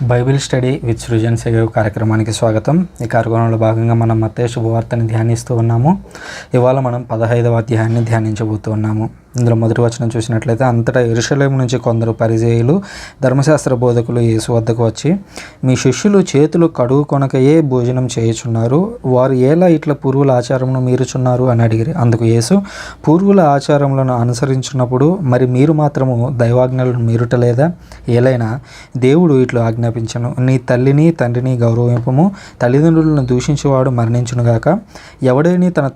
Bible study with Srujan save కార్యక్రమానికి స్వాగతం. ఈ కార్యక్రమంలో భాగంగా మనం మత్తయి శుభవార్తని ధ్యానిస్తూ ఉన్నాము. ఇవాళ మనం 15వ అధ్యాయాన్ని ధ్యానించబోతూ ఉన్నాము. ఇందులో మొదటి వచనం చూసినట్లయితే, అంతటా యెరూషలేము నుంచి కొందరు పరిసయ్యులు ధర్మశాస్త్ర బోధకులు యేసు వద్దకు వచ్చి, మీ శిష్యులు చేతులు కడుగుకొనకయే భోజనం చేయుచున్నారు, వారు ఏలా ఇట్లా పూర్వుల ఆచారమును మీరుచున్నారు అని అడిగిరి. అందుకు యేసు, పూర్వుల ఆచారములను అనుసరించినప్పుడు మరి మీరు మాత్రము దైవాజ్ఞలను మీరుటలేదా? ఏలైనా దేవుడు ఇట్లు ఆజ్ఞాపించను, నీ తల్లిని తండ్రిని గౌరవింపము, తల్లిదండ్రులను దూషించేవాడు మరణించునుగాక. ఎవడైనా తన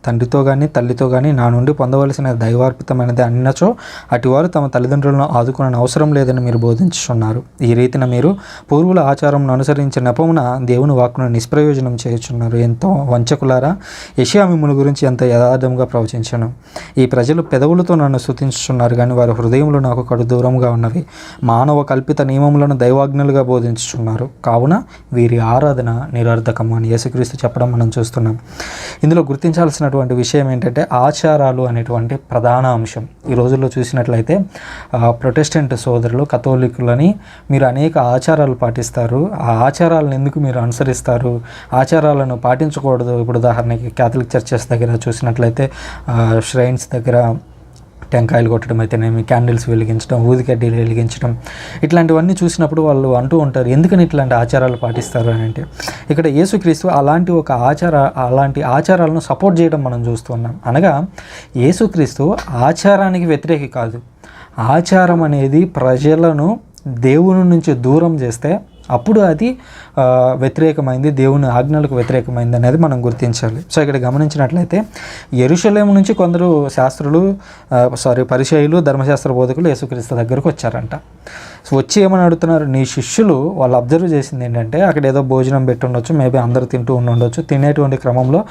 తండ్రితో కానీ తల్లితో కానీ నా నుండి పొందవలసిన దైవార్పితమైనది అన్నచో అటివారు తమ తల్లిదండ్రులను ఆదుకునే అవసరం లేదని మీరు బోధించుచున్నారు. ఈ రీతిన మీరు పూర్వుల ఆచారం అనుసరించిన నెపమున దేవుని వాక్కును నిష్ప్రయోజనం చేయుచున్నారు. ఎంతో వంచకులారా, యెషయా మిమ్ముల గురించి ఎంత యథార్థంగా ప్రవచించను. ఈ ప్రజలు పెదవులతో నన్ను స్తుతించుచున్నారు, కానీ వారి హృదయములు నాకు కడు దూరంగా ఉన్నవి. మానవ కల్పిత నియమములను దైవాజ్ఞలుగా బోధించుచున్నారు, కావున వీరి ఆరాధన నిరర్థకము అని యేసుక్రీస్తు చెప్పడం మనం చూస్తున్నాం. ఇందులో గుర్తించాల్సినటువంటి విషయం ఏంటంటే, ఆచారాలు అనేటువంటి ప్రధాన అంశం. ఈ రోజుల్లో చూసినట్లయితే ప్రొటెస్టెంట్ సోదరులు, కథోలికులని మీరు అనేక ఆచారాలు పాటిస్తారు. ఆ ఆచారాలను ఎందుకు మీరు అనుసరిస్తారు? ఆచారాలను పాటించకూడదు. ఇప్పుడు ఉదాహరణకి క్యాథలిక్ చర్చెస్ దగ్గర చూసినట్లయితే ష్రైన్స్ దగ్గర టెంకాయలు కొట్టడం అయితేనేమి, క్యాండిల్స్ వెలిగించడం, ఊదికడ్డీలు వెలిగించడం, ఇట్లాంటివన్నీ చూసినప్పుడు వాళ్ళు అంటూ ఉంటారు, ఎందుకని ఇట్లాంటి ఆచారాలు పాటిస్తారు అని. అంటే ఇక్కడ యేసుక్రీస్తు అలాంటి ఆచారాలను సపోర్ట్ చేయడం మనం చూస్తున్నాం. అనగా యేసుక్రీస్తు ఆచారానికి వ్యతిరేకి కాదు. ఆచారం అనేది ప్రజలను దేవుని నుంచి దూరం చేస్తే అప్పుడు అది వ్యతిరేకమైంది, దేవుని ఆజ్ఞలకు వ్యతిరేకమైంది అనేది మనం గుర్తించాలి. సో ఇక్కడ గమనించినట్లయితే యెరూషలేము నుంచి కొందరు పరిసయ్యులు, ధర్మశాస్త్ర బోధకులు యేసుక్రీస్తు దగ్గరకు వచ్చారంట. సో వచ్చి ఏమని అడుగుతున్నారు, నీ శిష్యులు వాళ్ళు అబ్జర్వ్ చేసింది ఏంటంటే, అక్కడ ఏదో భోజనం పెట్టి ఉండొచ్చు, మేబీ అందరూ తింటూ ఉండొచ్చు. తినేటువంటి క్రమంలో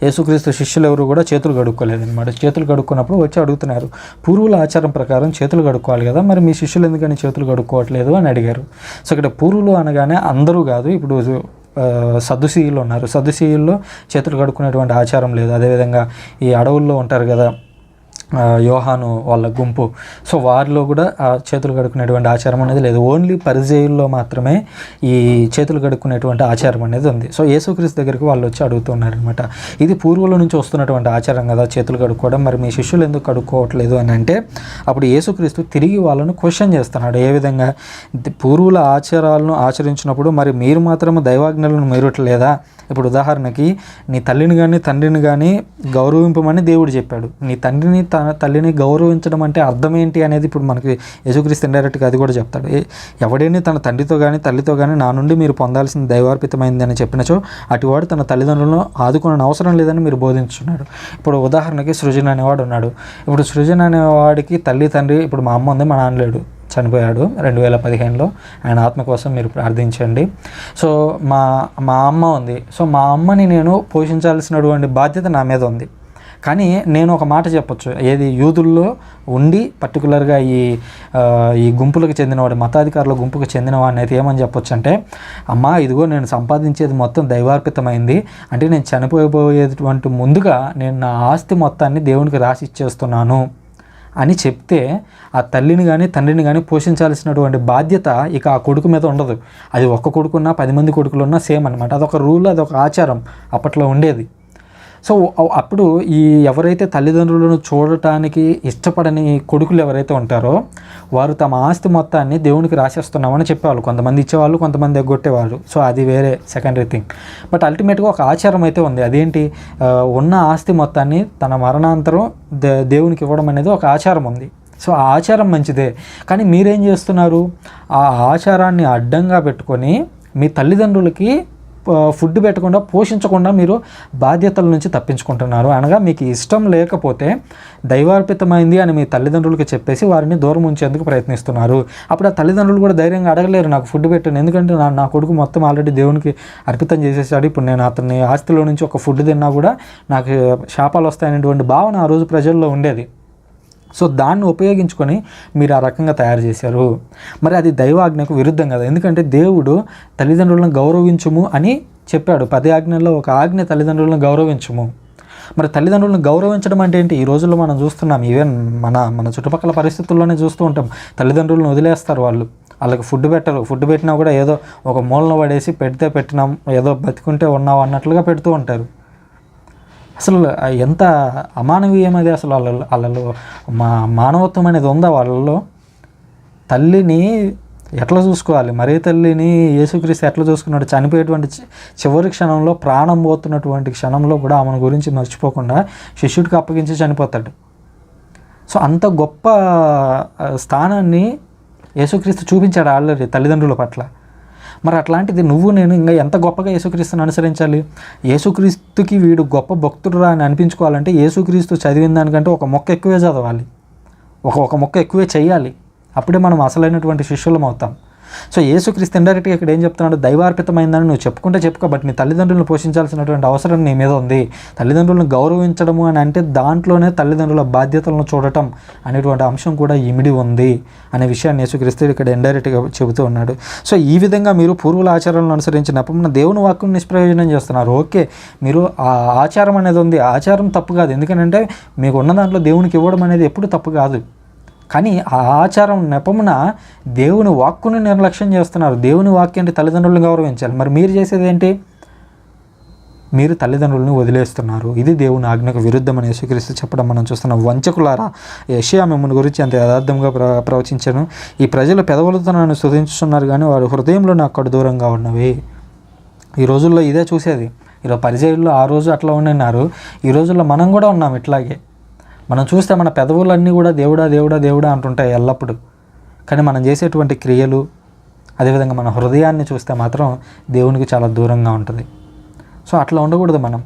యేసుక్రీస్తు శిష్యులు ఎవరు కూడా చేతులు కడుక్కోలేదు అనమాట. చేతులు కడుక్కున్నప్పుడు వచ్చి అడుగుతున్నారు, పూర్వుల ఆచారం ప్రకారం చేతులు కడుక్కోవాలి కదా, మరి మీ శిష్యులు ఎందుకని చేతులు కడుక్కోవట్లేదు అని అడిగారు. సో ఇక్కడ పూర్వులు అనగానే అందరూ కాదు, ఇప్పుడు సద్దుసీయులు ఉన్నారు. సద్దుసీయుల్లో చేతులు కడుక్కునేటువంటి ఆచారం లేదు. అదేవిధంగా ఈ అడవుల్లో ఉంటారు కదా యోహాను వాళ్ళ గుంపు, సో వారిలో కూడా చేతులు కడుక్కునేటువంటి ఆచారం అనేది లేదు. ఓన్లీ పరిసయ్యుల్లో మాత్రమే ఈ చేతులు కడుక్కునేటువంటి ఆచారం అనేది ఉంది. సో యేసుక్రీస్తు దగ్గరికి వాళ్ళు వచ్చి అడుగుతున్నారనమాట, ఇది పూర్వుల నుంచి వస్తున్నటువంటి ఆచారం కదా చేతులు కడుక్కోవడం, మరి మీ శిష్యులు ఎందుకు కడుక్కోవట్లేదు అని అంటే, అప్పుడు యేసుక్రీస్తు తిరిగి వాళ్ళను క్వశ్చన్ చేస్తున్నాడు. ఏ విధంగా? పూర్వుల ఆచారాలను ఆచరించినప్పుడు మరి మీరు మాత్రమే దైవాజ్ఞలను మీరట్లేదా? ఇప్పుడు ఉదాహరణకి నీ తల్లిని కానీ తండ్రిని కానీ గౌరవింపమని దేవుడు చెప్పాడు. నీ తండ్రిని తల్లిని గౌరవించడం అంటే అర్థం ఏంటి అనేది ఇప్పుడు మనకి యేసుక్రీస్తు ఇండైరెక్ట్గా అది కూడా చెప్తాడు. ఎవడైనా తన తండ్రితో కానీ తల్లితో కానీ నా నుండి మీరు పొందాల్సిన దైవార్పితమైంది అని చెప్పినచో అటువాడు తన తల్లిదండ్రులను ఆదుకునే అవసరం లేదని మీరు బోధించున్నాడు. ఇప్పుడు ఉదాహరణకి సృజన్ అనేవాడు ఉన్నాడు. ఇప్పుడు సృజన్ అనేవాడికి తల్లి తండ్రి, ఇప్పుడు మా అమ్మ ఉంది, మా నాన్న లేడు, చనిపోయాడు 2015లో, ఆయన ఆత్మ కోసం మీరు ప్రార్థించండి. సో మా అమ్మ ఉంది. సో మా అమ్మని నేను పోషించాల్సినటువంటి బాధ్యత నా మీద ఉంది. కానీ నేను ఒక మాట చెప్పొచ్చు, ఏది యూదుల్లో ఉండి పర్టికులర్గా ఈ గుంపులకు చెందినవాడు, మతాధికారుల గుంపుకు చెందినవాడిని అయితే ఏమని చెప్పొచ్చు అంటే, అమ్మా ఇదిగో నేను సంపాదించేది మొత్తం దైవార్పితమైంది, అంటే నేను చనిపోయేటువంటి ముందుగా నేను నా ఆస్తి మొత్తాన్ని దేవునికి రాసి ఇచ్చేస్తున్నాను అని చెప్తే, ఆ తల్లిని కానీ తండ్రిని కానీ పోషించాల్సినటువంటి బాధ్యత ఇక ఆ కొడుకు మీద ఉండదు. అది ఒక్క కొడుకున్నా 10 మంది కొడుకులున్నా సేమ్ అనమాట. అదొక రూల్, అదొక ఆచారం అప్పట్లో ఉండేది. సో అప్పుడు ఎవరైతే తల్లిదండ్రులను చూడటానికి ఇష్టపడని కొడుకులు ఎవరైతే ఉంటారో వారు తమ ఆస్తి మొత్తాన్ని దేవునికి రాసేస్తున్నామని చెప్పేవాళ్ళు. కొంతమంది ఇచ్చేవాళ్ళు, కొంతమంది ఎగ్గొట్టేవాళ్ళు. సో అది వేరే సెకండరీ థింగ్. బట్ అల్టిమేట్గా ఒక ఆచారం అయితే ఉంది. అదేంటి? ఉన్న ఆస్తి మొత్తాన్ని తన మరణాంతరం దేవునికి ఇవ్వడం అనేది ఒక ఆచారం ఉంది. సో ఆ ఆచారం మంచిదే. కానీ మీరేం చేస్తున్నారు? ఆ ఆచారాన్ని అడ్డంగా పెట్టుకొని మీ తల్లిదండ్రులకి ఫుడ్ పెట్టకుండా, పోషించకుండా మీరు బాధ్యతల నుంచి తప్పించుకుంటున్నారు. అనగా మీకు ఇష్టం లేకపోతే దైవార్పితమైంది అని మీ తల్లిదండ్రులకి చెప్పేసి వారిని దూరం ఉంచేందుకు ప్రయత్నిస్తున్నారు. అప్పుడు ఆ తల్లిదండ్రులు కూడా ధైర్యంగా అడగలేరు, నాకు ఫుడ్ పెట్టండి, ఎందుకంటే నా కొడుకు మొత్తం ఆల్రెడీ దేవునికి అర్పితం చేసేసాడు, ఇప్పుడు నేను అతని ఆస్తిలో నుంచి ఒక ఫుడ్ తిన్నా కూడా నాకు శాపాలు వస్తాయనేటువంటి భావన ఆ రోజు ప్రజల్లో ఉండేది. సో దాన్ని ఉపయోగించుకొని మీరు ఆ రకంగా తయారు చేశారు. మరి అది దైవాజ్ఞకు విరుద్ధం కదా. ఎందుకంటే దేవుడు తల్లిదండ్రులను గౌరవించుము అని చెప్పాడు. 10 ఆజ్ఞల్లో ఒక ఆజ్ఞ తల్లిదండ్రులను గౌరవించుము. మరి తల్లిదండ్రులను గౌరవించడం అంటే ఏంటి? ఈ రోజుల్లో మనం చూస్తున్నాం, ఈవెన్ మన చుట్టుపక్కల పరిస్థితుల్లోనే చూస్తూ ఉంటాం, తల్లిదండ్రులను వదిలేస్తారు వాళ్ళు. వాళ్ళకి ఫుడ్ పెట్టరు. ఫుడ్ పెట్టినా కూడా ఏదో ఒక మూలన పడేసి పెడితే పెట్టినాం, ఏదో బతికుంటే ఉన్నాం అన్నట్లుగా పెడుతూ ఉంటారు. అసలు ఎంత అమానవీయం అది. అసలు వాళ్ళలో మానవత్వం అనేది ఉందా వాళ్ళలో? తల్లిని ఎట్లా చూసుకోవాలి, మరీ తల్లిని యేసుక్రీస్తు ఎట్లా చూసుకున్నాడు? చనిపోయేటువంటి చివరి క్షణంలో, ప్రాణం పోతున్నటువంటి క్షణంలో కూడా ఆమెను గురించి మర్చిపోకుండా శిష్యుడికి అప్పగించి చనిపోతాడు. సో అంత గొప్ప స్థానాన్ని యేసుక్రీస్తు చూపించాడు ఆల్రెడీ తల్లిదండ్రుల పట్ల. మరి అట్లాంటిది నువ్వు నేను ఇంకా ఎంత గొప్పగా యేసుక్రీస్తుని అనుసరించాలి? యేసుక్రీస్తుకి వీడు గొప్ప భక్తుడురా అని అనిపించుకోవాలంటే యేసుక్రీస్తు చదివిన దానికంటే ఒక మొక్క ఎక్కువే చదవాలి, ఒక మొక్క ఎక్కువే చెయ్యాలి. అప్పుడే మనం అసలైనటువంటి శిష్యులం అవుతాం. సో యేసుక్రీస్తు ఇండైరెక్ట్గా ఇక్కడ ఏం చెప్తున్నాడు? దైవార్పితమైందని నువ్వు చెప్పుకో, బట్ నీ తల్లిదండ్రులను పోషించాల్సినటువంటి అవసరం నీ మీద ఉంది. తల్లిదండ్రులను గౌరవించడము అని అంటే దాంట్లోనే తల్లిదండ్రుల బాధ్యతలను చూడటం అనేటువంటి అంశం కూడా ఇమిడి ఉంది అనే విషయాన్ని యేసుక్రీస్తు ఇక్కడ ఇండైరెక్ట్గా చెబుతూ ఉన్నాడు. సో ఈ విధంగా మీరు పూర్వుల ఆచారాలను అనుసరించినప్పుడు దేవుని వాక్యం నిష్ప్రయోజనం చేస్తున్నారు. ఓకే, మీరు ఆ ఆచారం అనేది ఉంది, ఆచారం తప్పు కాదు. ఎందుకంటే మీకు ఉన్న దాంట్లో దేవునికి ఇవ్వడం అనేది ఎప్పుడు తప్పు కాదు. కానీ ఆ ఆచారం నెపమున దేవుని వాక్కుని నిర్లక్ష్యం చేస్తున్నారు. దేవుని వాక్యాన్ని తల్లిదండ్రులను గౌరవించాలి. మరి మీరు చేసేది ఏంటి? మీరు తల్లిదండ్రులను వదిలేస్తున్నారు. ఇది దేవుని ఆజ్ఞకు విరుద్ధమని యేసుక్రీస్తు చెప్పడం మనం చూస్తున్నాం. వంచకులారా, యెషయా మిమ్మల్ని గురించి అంత యథార్థంగా ప్రవచించాను. ఈ ప్రజలు పెదవులతో నన్ను స్తుతించుతున్నారు కానీ వారి హృదయంలో నాకు కడు దూరంగా ఉన్నవి. ఈ రోజుల్లో ఇదే చూసేది. ఈరోజు పరిచయుల్లో ఆ రోజు అట్లా ఉన్నారు, ఈ రోజుల్లో మనం కూడా ఉన్నాం ఇట్లాగే. మనం చూస్తే మన పెదవులన్నీ కూడా దేవుడా దేవుడా దేవుడా అంటుంటాయి ఎల్లప్పుడూ. కానీ మనం చేసేటువంటి క్రియలు, అదేవిధంగా మన హృదయాన్ని చూస్తే మాత్రం దేవునికి చాలా దూరంగా ఉంటుంది. సో అట్లా ఉండకూడదు మనం.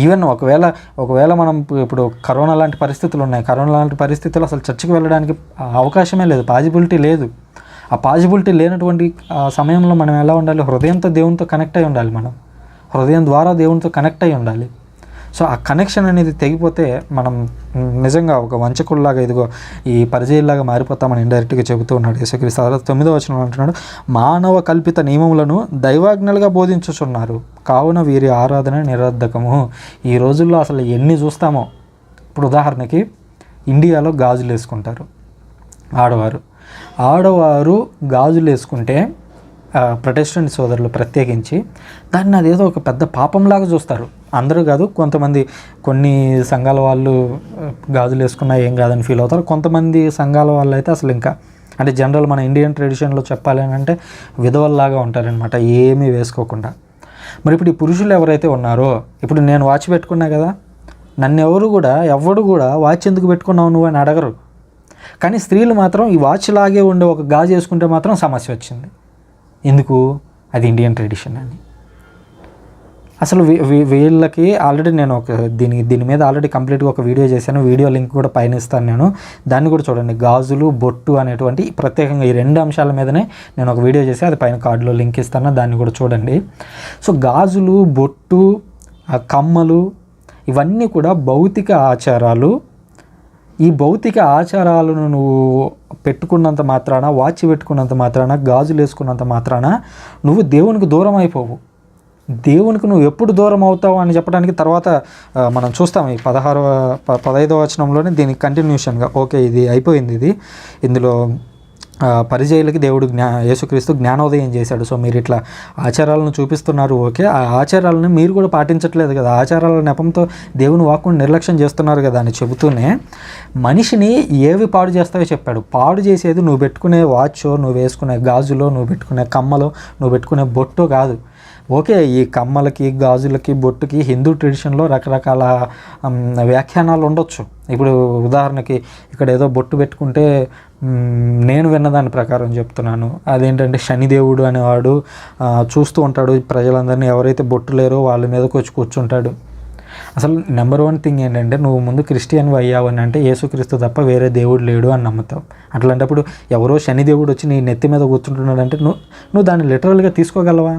ఈవెన్ ఒకవేళ మనం ఇప్పుడు కరోనా లాంటి పరిస్థితులు ఉన్నాయి. కరోనా లాంటి పరిస్థితుల్లో అసలు చర్చికి వెళ్ళడానికి అవకాశమే లేదు, పాజిబిలిటీ లేదు. ఆ పాజిబిలిటీ లేనటువంటి సమయంలో మనం ఎలా ఉండాలి? హృదయంతో దేవునితో కనెక్ట్ అయి ఉండాలి. మనం హృదయం ద్వారా దేవునితో కనెక్ట్ అయి ఉండాలి. సో ఆ కనెక్షన్ అనేది తెగిపోతే మనం నిజంగా ఒక వంచకుల్లాగా, ఇదిగో ఈ పరిచయలాగా మారిపోతామని ఇండైరెక్ట్గా చెబుతూ ఉన్నాడు యేసుక్రీస్తు. 9వ వచనంలో అంటున్నాడు, మానవ కల్పిత నియమములను దైవాజ్ఞలుగా బోధించుచున్నారు, కావున వీరి ఆరాధన నిరర్ధకము. ఈ రోజుల్లో అసలు ఎన్ని చూస్తామో. ఇప్పుడు ఉదాహరణకి ఇండియాలో గాజులు వేసుకుంటారు ఆడవారు గాజులు వేసుకుంటే ప్రొటెస్టెంట్ సోదరులు ప్రత్యేకించి దాన్ని అదేదో ఒక పెద్ద పాపంలాగా చూస్తారు. అందరూ కాదు, కొంతమంది, కొన్ని సంఘాల వాళ్ళు గాజులు వేసుకున్నా ఏం కాదని ఫీల్ అవుతారు. కొంతమంది సంఘాల వాళ్ళు అయితే అసలు ఇంకా అంటే జనరల్ మన ఇండియన్ ట్రెడిషన్లో చెప్పాలి అని అంటే విధవల్లాగా ఉంటారనమాట, ఏమీ వేసుకోకుండా. మరి ఇప్పుడు ఈ పురుషులు ఎవరైతే ఉన్నారో, ఇప్పుడు నేను వాచ్ పెట్టుకున్నా కదా, నన్ను ఎవడు కూడా వాచ్ ఎందుకు పెట్టుకున్నావు నువ్వు అని అడగరు. కానీ స్త్రీలు మాత్రం ఈ వాచ్ లాగే ఉండే ఒక గాజు వేసుకుంటే మాత్రం సమస్య వచ్చింది. ఎందుకు? అది ఇండియన్ ట్రెడిషన్ అని. అసలు వీళ్ళకి ఆల్రెడీ నేను దీని మీద ఆల్రెడీ కంప్లీట్గా ఒక వీడియో చేశాను. వీడియో లింక్ కూడా పైన ఇస్తాను నేను, దాన్ని కూడా చూడండి. గాజులు, బొట్టు అనేటువంటి ప్రత్యేకంగా ఈ 2 అంశాల మీదనే నేను ఒక వీడియో చేసి అది పైన కార్డులో లింక్ ఇస్తాను, దాన్ని కూడా చూడండి. సో గాజులు, బొట్టు, కమ్మలు ఇవన్నీ కూడా భౌతిక ఆచారాలు. ఈ భౌతిక ఆచారాలను నువ్వు పెట్టుకున్నంత మాత్రాన, వాచ్ పెట్టుకున్నంత మాత్రాన, గాజులు వేసుకున్నంత మాత్రాన నువ్వు దేవునికి దూరం అయిపోవు. దేవునికి నువ్వు ఎప్పుడు దూరం అవుతావు అని చెప్పడానికి తర్వాత మనం చూస్తాం. ఈ 15వ వచనంలోనే దీనికి కంటిన్యూషన్గా, ఓకే ఇది అయిపోయింది, ఇందులో పరిచయులకి దేవుడు యేసుక్రీస్తు జ్ఞానోదయం చేశాడు. సో మీరు ఇట్లా ఆచారాలను చూపిస్తున్నారు, ఓకే, ఆ ఆచారాలను మీరు కూడా పాటించట్లేదు కదా, ఆచారాల నెపంతో దేవుని వాక్కుని నిర్లక్ష్యం చేస్తున్నారు కదా అని చెబుతూనే మనిషిని ఏవి పాడు చేస్తావో చెప్పాడు. పాడు చేసేది నువ్వు పెట్టుకునే వాచో, నువ్వు వేసుకునే గాజులో, నువ్వు పెట్టుకునే కమ్మలో, నువ్వు పెట్టుకునే బొట్టో కాదు. ఓకే, ఈ కమ్మలకి, గాజులకి, బొట్టుకి హిందూ ట్రెడిషన్లో రకరకాల వ్యాఖ్యానాలు ఉండొచ్చు. ఇప్పుడు ఉదాహరణకి ఇక్కడ ఏదో బొట్టు పెట్టుకుంటే నేను విన్నదాని ప్రకారం చెప్తున్నాను, అదేంటంటే శనిదేవుడు అనేవాడు చూస్తూ ఉంటాడు ప్రజలందరినీ, ఎవరైతే బొట్టు లేరో వాళ్ళ మీదకి వచ్చి కూర్చుంటాడు. అసలు నెంబర్ 1 థింగ్ ఏంటంటే, నువ్వు ముందు క్రిస్టియన్ అయ్యావు అని అంటే యేసుక్రీస్తు తప్ప వేరే దేవుడు లేడు అని నమ్ముతావు. అట్లాంటప్పుడు ఎవరో శనిదేవుడు వచ్చి నీ నెత్తి మీద కూర్చుంటున్నాడు అంటే నువ్వు దాన్ని లిటరల్గా తీసుకోగలవా?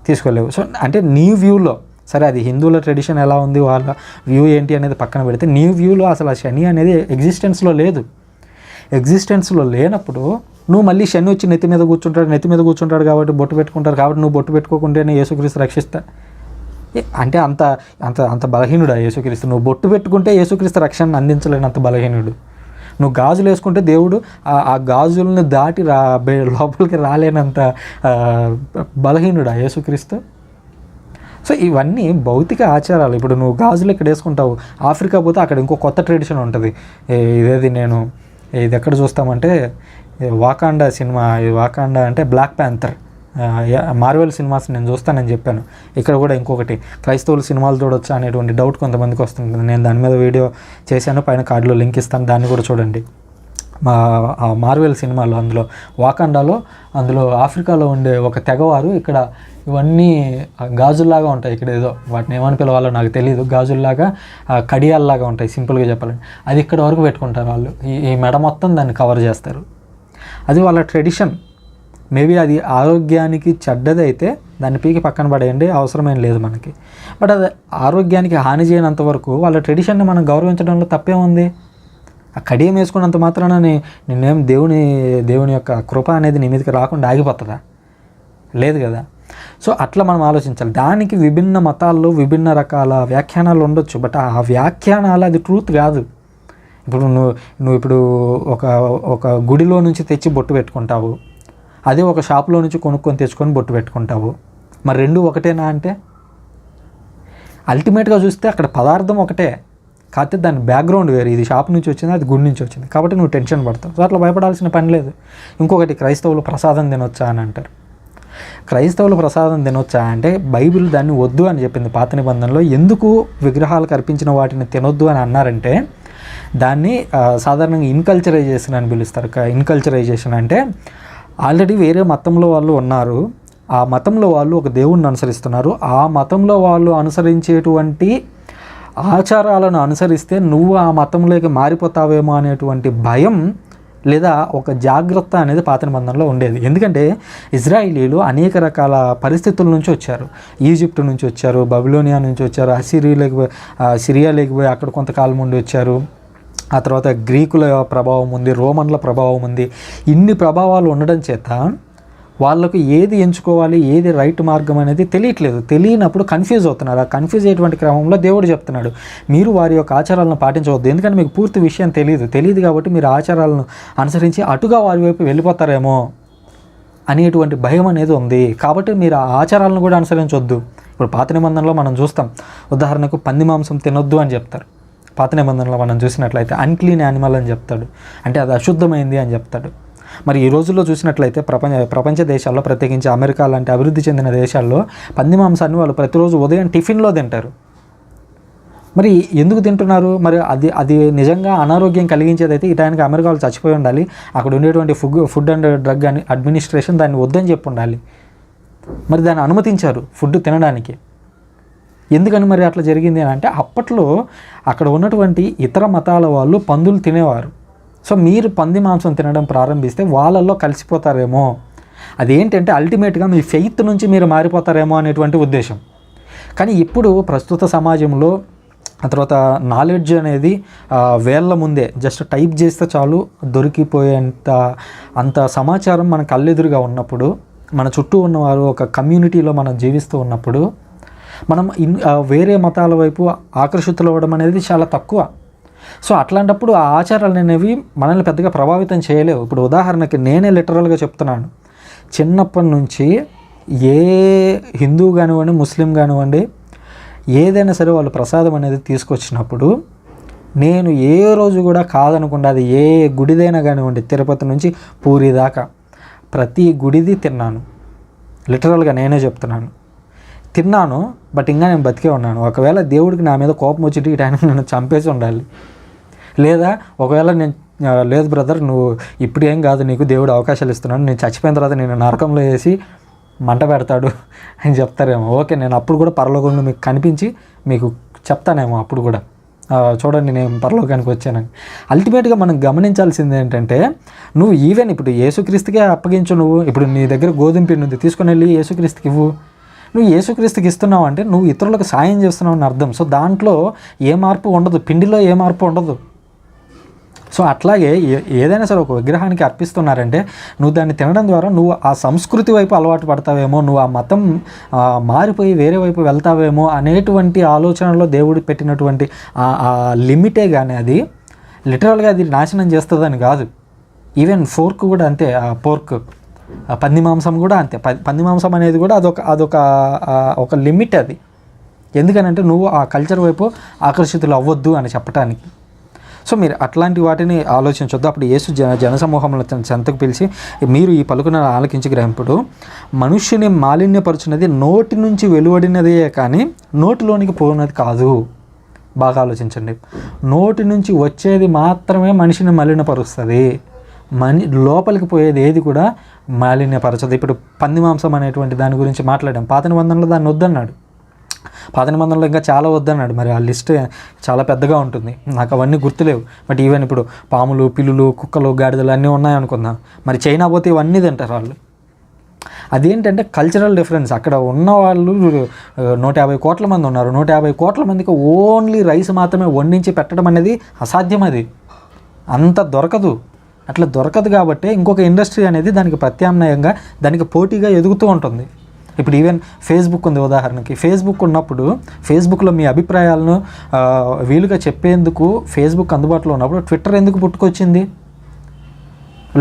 తీసుకోలేవు. సో అంటే నీ వ్యూలో, సరే అది హిందువుల ట్రెడిషన్ ఎలా ఉంది, వాళ్ళ వ్యూ ఏంటి అనేది పక్కన పెడితే, నీ వ్యూలో అసలు ఆ శని అనేది ఎగ్జిస్టెన్స్లో లేదు. ఎగ్జిస్టెన్స్లో లేనప్పుడు నువ్వు మళ్ళీ శని వచ్చి నెత్తి మీద కూర్చుంటాడు కాబట్టి బొట్టు పెట్టుకుంటారు కాబట్టి నువ్వు బొట్టు పెట్టుకోకుండానే యేసుక్రీస్తు రక్షిస్తా అంటే అంత అంత అంత బలహీనుడా యేసుక్రీస్తు? నువ్వు బొట్టు పెట్టుకుంటే యేసుక్రీస్తు రక్షణను అందించలేనంత బలహీనుడు. నువ్వు గాజులు వేసుకుంటే దేవుడు ఆ గాజులను దాటి లోపలికి రాలేనంత బలహీనుడా యేసుక్రీస్తు? సో ఇవన్నీ భౌతిక ఆచారాలు. ఇప్పుడు నువ్వు గాజులు ఇక్కడ వేసుకుంటావు, ఆఫ్రికా పోతే అక్కడ ఇంకో కొత్త ట్రెడిషన్ ఉంటుంది. ఇది ఎక్కడ చూస్తామంటే వాకాండా సినిమా, వాకాండా అంటే బ్లాక్ ప్యాంథర్, మార్వెల్ సినిమాస్ నేను చూస్తానని చెప్పాను. ఇక్కడ కూడా ఇంకొకటి క్రైస్తవులు సినిమాలు చూడొచ్చా అనేటువంటి డౌట్ కొంతమందికి వస్తుంది. నేను దాని మీద వీడియో చేశాను, పైన కార్డులో లింక్ ఇస్తాను, దాన్ని కూడా చూడండి. మార్వెల్ సినిమాలో అందులో ఆఫ్రికాలో ఉండే ఒక తెగవారు ఇక్కడ ఇవన్నీ గాజుల్లాగా ఉంటాయి. ఇక్కడ ఏదో వాటిని ఏమని పిలవాలో నాకు తెలియదు, గాజుల్లాగా కడియాల్లాగా ఉంటాయి సింపుల్గా చెప్పాలంటే. అది ఇక్కడ వరకు పెట్టుకుంటారు వాళ్ళు, ఈ మెడ మొత్తం దాన్ని కవర్ చేస్తారు. అది వాళ్ళ ట్రెడిషన్. మేబీ అది ఆరోగ్యానికి చెడ్డదైతే దాన్ని పీకి పక్కన పడేయండి, అవసరమేం లేదు మనకి. బట్ అది ఆరోగ్యానికి హాని చేయనంత వరకు వాళ్ళ ట్రెడిషన్ని మనం గౌరవించడంలో తప్పేముంది? ఆ కడియం వేసుకున్నంత మాత్రాన నేనేం దేవుని యొక్క కృప అనేది నీ మీదకి రాకుండా ఆగిపోతుందా? లేదు కదా. సో అట్లా మనం ఆలోచించాలి. దానికి విభిన్న మతాల్లో విభిన్న రకాల వ్యాఖ్యానాలు ఉండొచ్చు, బట్ ఆ వ్యాఖ్యానాలు అది ట్రూత్ కాదు. ఇప్పుడు నువ్వు ఇప్పుడు ఒక గుడిలో నుంచి తెచ్చి బొట్టు పెట్టుకుంటావు, అదే ఒక షాప్లో నుంచి కొనుక్కొని తెచ్చుకొని బొట్టు పెట్టుకుంటావు. మరి రెండు ఒకటేనా అంటే? అల్టిమేట్గా చూస్తే అక్కడ పదార్థం ఒకటే, కాకపోతే దాని బ్యాక్గ్రౌండ్ వేరు. ఇది షాప్ నుంచి వచ్చింది, అది గుడి నుంచి వచ్చింది, కాబట్టి నువ్వు టెన్షన్ పడతావు. సో అట్లా భయపడాల్సిన పని లేదు. ఇంకొకటి, క్రైస్తవులు ప్రసాదం తినొచ్చా అని అంటారు. క్రైస్తవులు ప్రసాదం తినొచ్చా అంటే బైబిల్ దాన్ని వద్దు అని చెప్పింది పాత నిబంధనలో. ఎందుకు విగ్రహాలకు అర్పించిన వాటిని తినొద్దు అని అన్నారంటే, దాన్ని సాధారణంగా ఇన్కల్చరైజేషన్ అని పిలుస్తారు. ఇన్కల్చరైజేషన్ అంటే ఆల్రెడీ వేరే మతంలో వాళ్ళు ఉన్నారు, ఆ మతంలో వాళ్ళు ఒక దేవుణ్ణి అనుసరిస్తున్నారు, ఆ మతంలో వాళ్ళు అనుసరించేటువంటి ఆచారాలను అనుసరిస్తే నువ్వు ఆ మతంలోకి మారిపోతావేమో అనేటువంటి భయం లేదా ఒక జాగ్రత్త అనేది పాత నిబంధనలో ఉండేది. ఎందుకంటే ఇజ్రాయిలీలు అనేక రకాల పరిస్థితుల నుంచి వచ్చారు. ఈజిప్ట్ నుంచి వచ్చారు, బబిలోనియా నుంచి వచ్చారు, సిరియాలోకి పోయి అక్కడ కొంతకాలం ఉండి వచ్చారు. ఆ తర్వాత గ్రీకుల ప్రభావం ఉంది, రోమన్ల ప్రభావం ఉంది. ఇన్ని ప్రభావాలు ఉండడం చేత వాళ్ళకు ఏది ఎంచుకోవాలి, ఏది రైట్ మార్గం అనేది తెలియట్లేదు. తెలియనప్పుడు కన్ఫ్యూజ్ అవుతున్నారు. ఆ కన్ఫ్యూజ్ అయ్యేటువంటి క్రమంలో దేవుడు చెప్తున్నాడు, మీరు వారి యొక్క ఆచారాలను పాటించవద్దు, ఎందుకంటే మీకు పూర్తి విషయం తెలియదు కాబట్టి మీరు ఆచారాలను అనుసరించి అటుగా వారి వైపు వెళ్ళిపోతారేమో అనేటువంటి భయం అనేది ఉంది. కాబట్టి మీరు ఆ ఆచారాలను కూడా అనుసరించవద్దు. ఇప్పుడు పాత నిబంధనలో మనం చూస్తాం, ఉదాహరణకు పంది మాంసం తినొద్దు అని చెప్తారు. పాత నిబంధనలో మనం చూసినట్లయితే అన్క్లీన్ యానిమల్ అని చెప్తాడు, అంటే అది అశుద్ధమైంది అని చెప్తాడు. మరి ఈ రోజుల్లో చూసినట్లయితే ప్రపంచ దేశాల్లో, ప్రత్యేకించి అమెరికా లాంటి అభివృద్ధి చెందిన దేశాల్లో పంది మాంసాన్ని వాళ్ళు ప్రతిరోజు ఉదయం టిఫిన్లో తింటారు. మరి ఎందుకు తింటున్నారు? మరి అది నిజంగా అనారోగ్యం కలిగించేదైతే ఈ టైంకి అమెరికాలో చచ్చిపోయి ఉండాలి. అక్కడ ఉండేటువంటి ఫుడ్ అండ్ డ్రగ్ అడ్మినిస్ట్రేషన్ దాన్ని వద్దని చెప్పి ఉండాలి. మరి దాన్ని అనుమతించారు ఫుడ్ తినడానికి. ఎందుకని మరి అట్లా జరిగింది అని అంటే, అప్పట్లో అక్కడ ఉన్నటువంటి ఇతర మతాల వాళ్ళు పందులు తినేవారు. సో మీరు పంది మాంసం తినడం ప్రారంభిస్తే వాళ్ళల్లో కలిసిపోతారేమో, అదేంటంటే అల్టిమేట్గా మీ ఫెయిత్ నుంచి మీరు మారిపోతారేమో అనేటువంటి ఉద్దేశం. కానీ ఇప్పుడు ప్రస్తుత సమాజంలో ఆ తర్వాత నాలెడ్జ్ అనేది వేళ్ళ ముందే జస్ట్ టైప్ చేస్తే చాలు అంత సమాచారం మన కళ్ళెదురుగా ఉన్నప్పుడు, మన చుట్టూ ఉన్నవారు ఒక కమ్యూనిటీలో మనం జీవిస్తూ ఉన్నప్పుడు మనం వేరే మతాల వైపు ఆకర్షితులు అవ్వడం అనేది చాలా తక్కువ. సో అట్లాంటప్పుడు ఆ ఆచారాలు అనేవి మనల్ని పెద్దగా ప్రభావితం చేయలేవు. ఇప్పుడు ఉదాహరణకి నేనే లిటరల్గా చెప్తున్నాను, చిన్నప్పటి నుంచి ఏ హిందూ కానివ్వండి, ముస్లిం కానివ్వండి, ఏదైనా సరే వాళ్ళు ప్రసాదం అనేది తీసుకొచ్చినప్పుడు నేను ఏ రోజు కూడా కాదనకుండా, అది ఏ గుడిదైనా కానివ్వండి, తిరుపతి నుంచి పూరి దాకా ప్రతి గుడిది తిన్నాను. లిటరల్గా నేనే చెప్తున్నాను, తిన్నాను. బట్ ఇంకా నేను బతికే ఉన్నాను. ఒకవేళ దేవుడికి నా మీద కోపం వచ్చి ఈ టైంకి నన్ను చంపేసి ఉండాలి, లేదా ఒకవేళ నేను లేదు బ్రదర్ నువ్వు ఇప్పుడు ఏం కాదు, నీకు దేవుడు అవకాశాలు ఇస్తున్నాడు, నేను చచ్చిపోయిన తర్వాత నేను నరకంలో వేసి మంట పెడతాడు అని చెప్తారేమో. ఓకే, నేను అప్పుడు కూడా పరలోకంలో మీకు కనిపించి మీకు చెప్తానేమో అప్పుడు కూడా, చూడండి నేను పరలోకానికి వచ్చానని. అల్టిమేట్గా మనం గమనించాల్సింది ఏంటంటే, నువ్వు ఈవెన్ ఇప్పుడు యేసుక్రీస్తుకే అప్పగించు. నువ్వు ఇప్పుడు నీ దగ్గర గోధుమ పిండి ఉంది, తీసుకుని వెళ్ళి యేసుక్రీస్తుకి ఇవ్వు. నువ్వు యేసుక్రీస్తుకి ఇస్తున్నావు అంటే నువ్వు ఇతరులకు సాయం చేస్తున్నావు అని అర్థం. సో దాంట్లో ఏ మార్పు ఉండదు, పిండిలో ఏ మార్పు ఉండదు. సో అట్లాగే ఏదైనా సరే ఒక విగ్రహానికి అర్పిస్తున్నారంటే నువ్వు దాన్ని తినడం ద్వారా నువ్వు ఆ సంస్కృతి వైపు అలవాటు పడతావేమో, నువ్వు ఆ మతం మారిపోయి వేరే వైపు వెళ్తావేమో అనేటువంటి ఆలోచనలో దేవుడు పెట్టినటువంటి ఆ లిమిటే కానీ అది, లిటరల్గా అది నాశనం చేస్తుందని కాదు. ఈవెన్ ఫోర్క్ కూడా అంతే, ఆ పోర్క్, పంది మాంసం కూడా అంతే. పంది మాంసం అనేది కూడా ఒక లిమిట్ అది. ఎందుకనంటే నువ్వు ఆ కల్చర్ వైపు ఆకర్షితులు అవ్వద్దు అని చెప్పడానికి. సో మీరు అట్లాంటి వాటిని ఆలోచించొద్దు. అప్పుడు యేసు జనసమూహంలో చెంతకు పిలిచి, మీరు ఈ పలుకును ఆలకించి గ్రహింపుడు, మనుష్యుని మాలిన్యపరుచున్నది నోటి నుంచి వెలువడినదే కానీ నోటిలోనికి పోయినది కాదు. బాగా ఆలోచించండి. నోటి నుంచి వచ్చేది మాత్రమే మనిషిని మలినపరుస్తుంది, లోపలికి పోయేది ఏది కూడా మాలిన్యపరచదు. ఇప్పుడు పంది మాంసం అనేటువంటి దాని గురించి మాట్లాడాం. పాత నిబంధనలో దాన్ని వద్దన్నాడు, పాత నిబంధనలో ఇంకా చాలా వద్దన్నాడు. మరి ఆ లిస్ట్ చాలా పెద్దగా ఉంటుంది, నాకు అవన్నీ గుర్తులేవు. బట్ ఈవెన్ ఇప్పుడు పాములు, పిల్లులు, కుక్కలు, గాడిదలు అన్నీ ఉన్నాయనుకుందాం. మరి చైనా పోతే ఇవన్నీ తింటారు వాళ్ళు. అదేంటంటే కల్చరల్ డిఫరెన్స్. అక్కడ ఉన్న వాళ్ళు 150 కోట్ల మంది ఉన్నారు. 150 కోట్ల మందికి ఓన్లీ రైస్ మాత్రమే వండించి పెట్టడం అనేది అసాధ్యం. అది అంత దొరకదు. అట్లా దొరకదు కాబట్టి ఇంకొక ఇండస్ట్రీ అనేది దానికి ప్రత్యామ్నాయంగా, దానికి పోటీగా ఎదుగుతూ ఉంటుంది. ఇప్పుడు ఈవెన్ ఫేస్బుక్ ఉంది ఉదాహరణకి. ఫేస్బుక్ ఉన్నప్పుడు ఫేస్బుక్లో మీ అభిప్రాయాలను వీలుగా చెప్పేందుకు ఫేస్బుక్ అందుబాటులో ఉన్నప్పుడు ట్విట్టర్ ఎందుకు పుట్టుకొచ్చింది,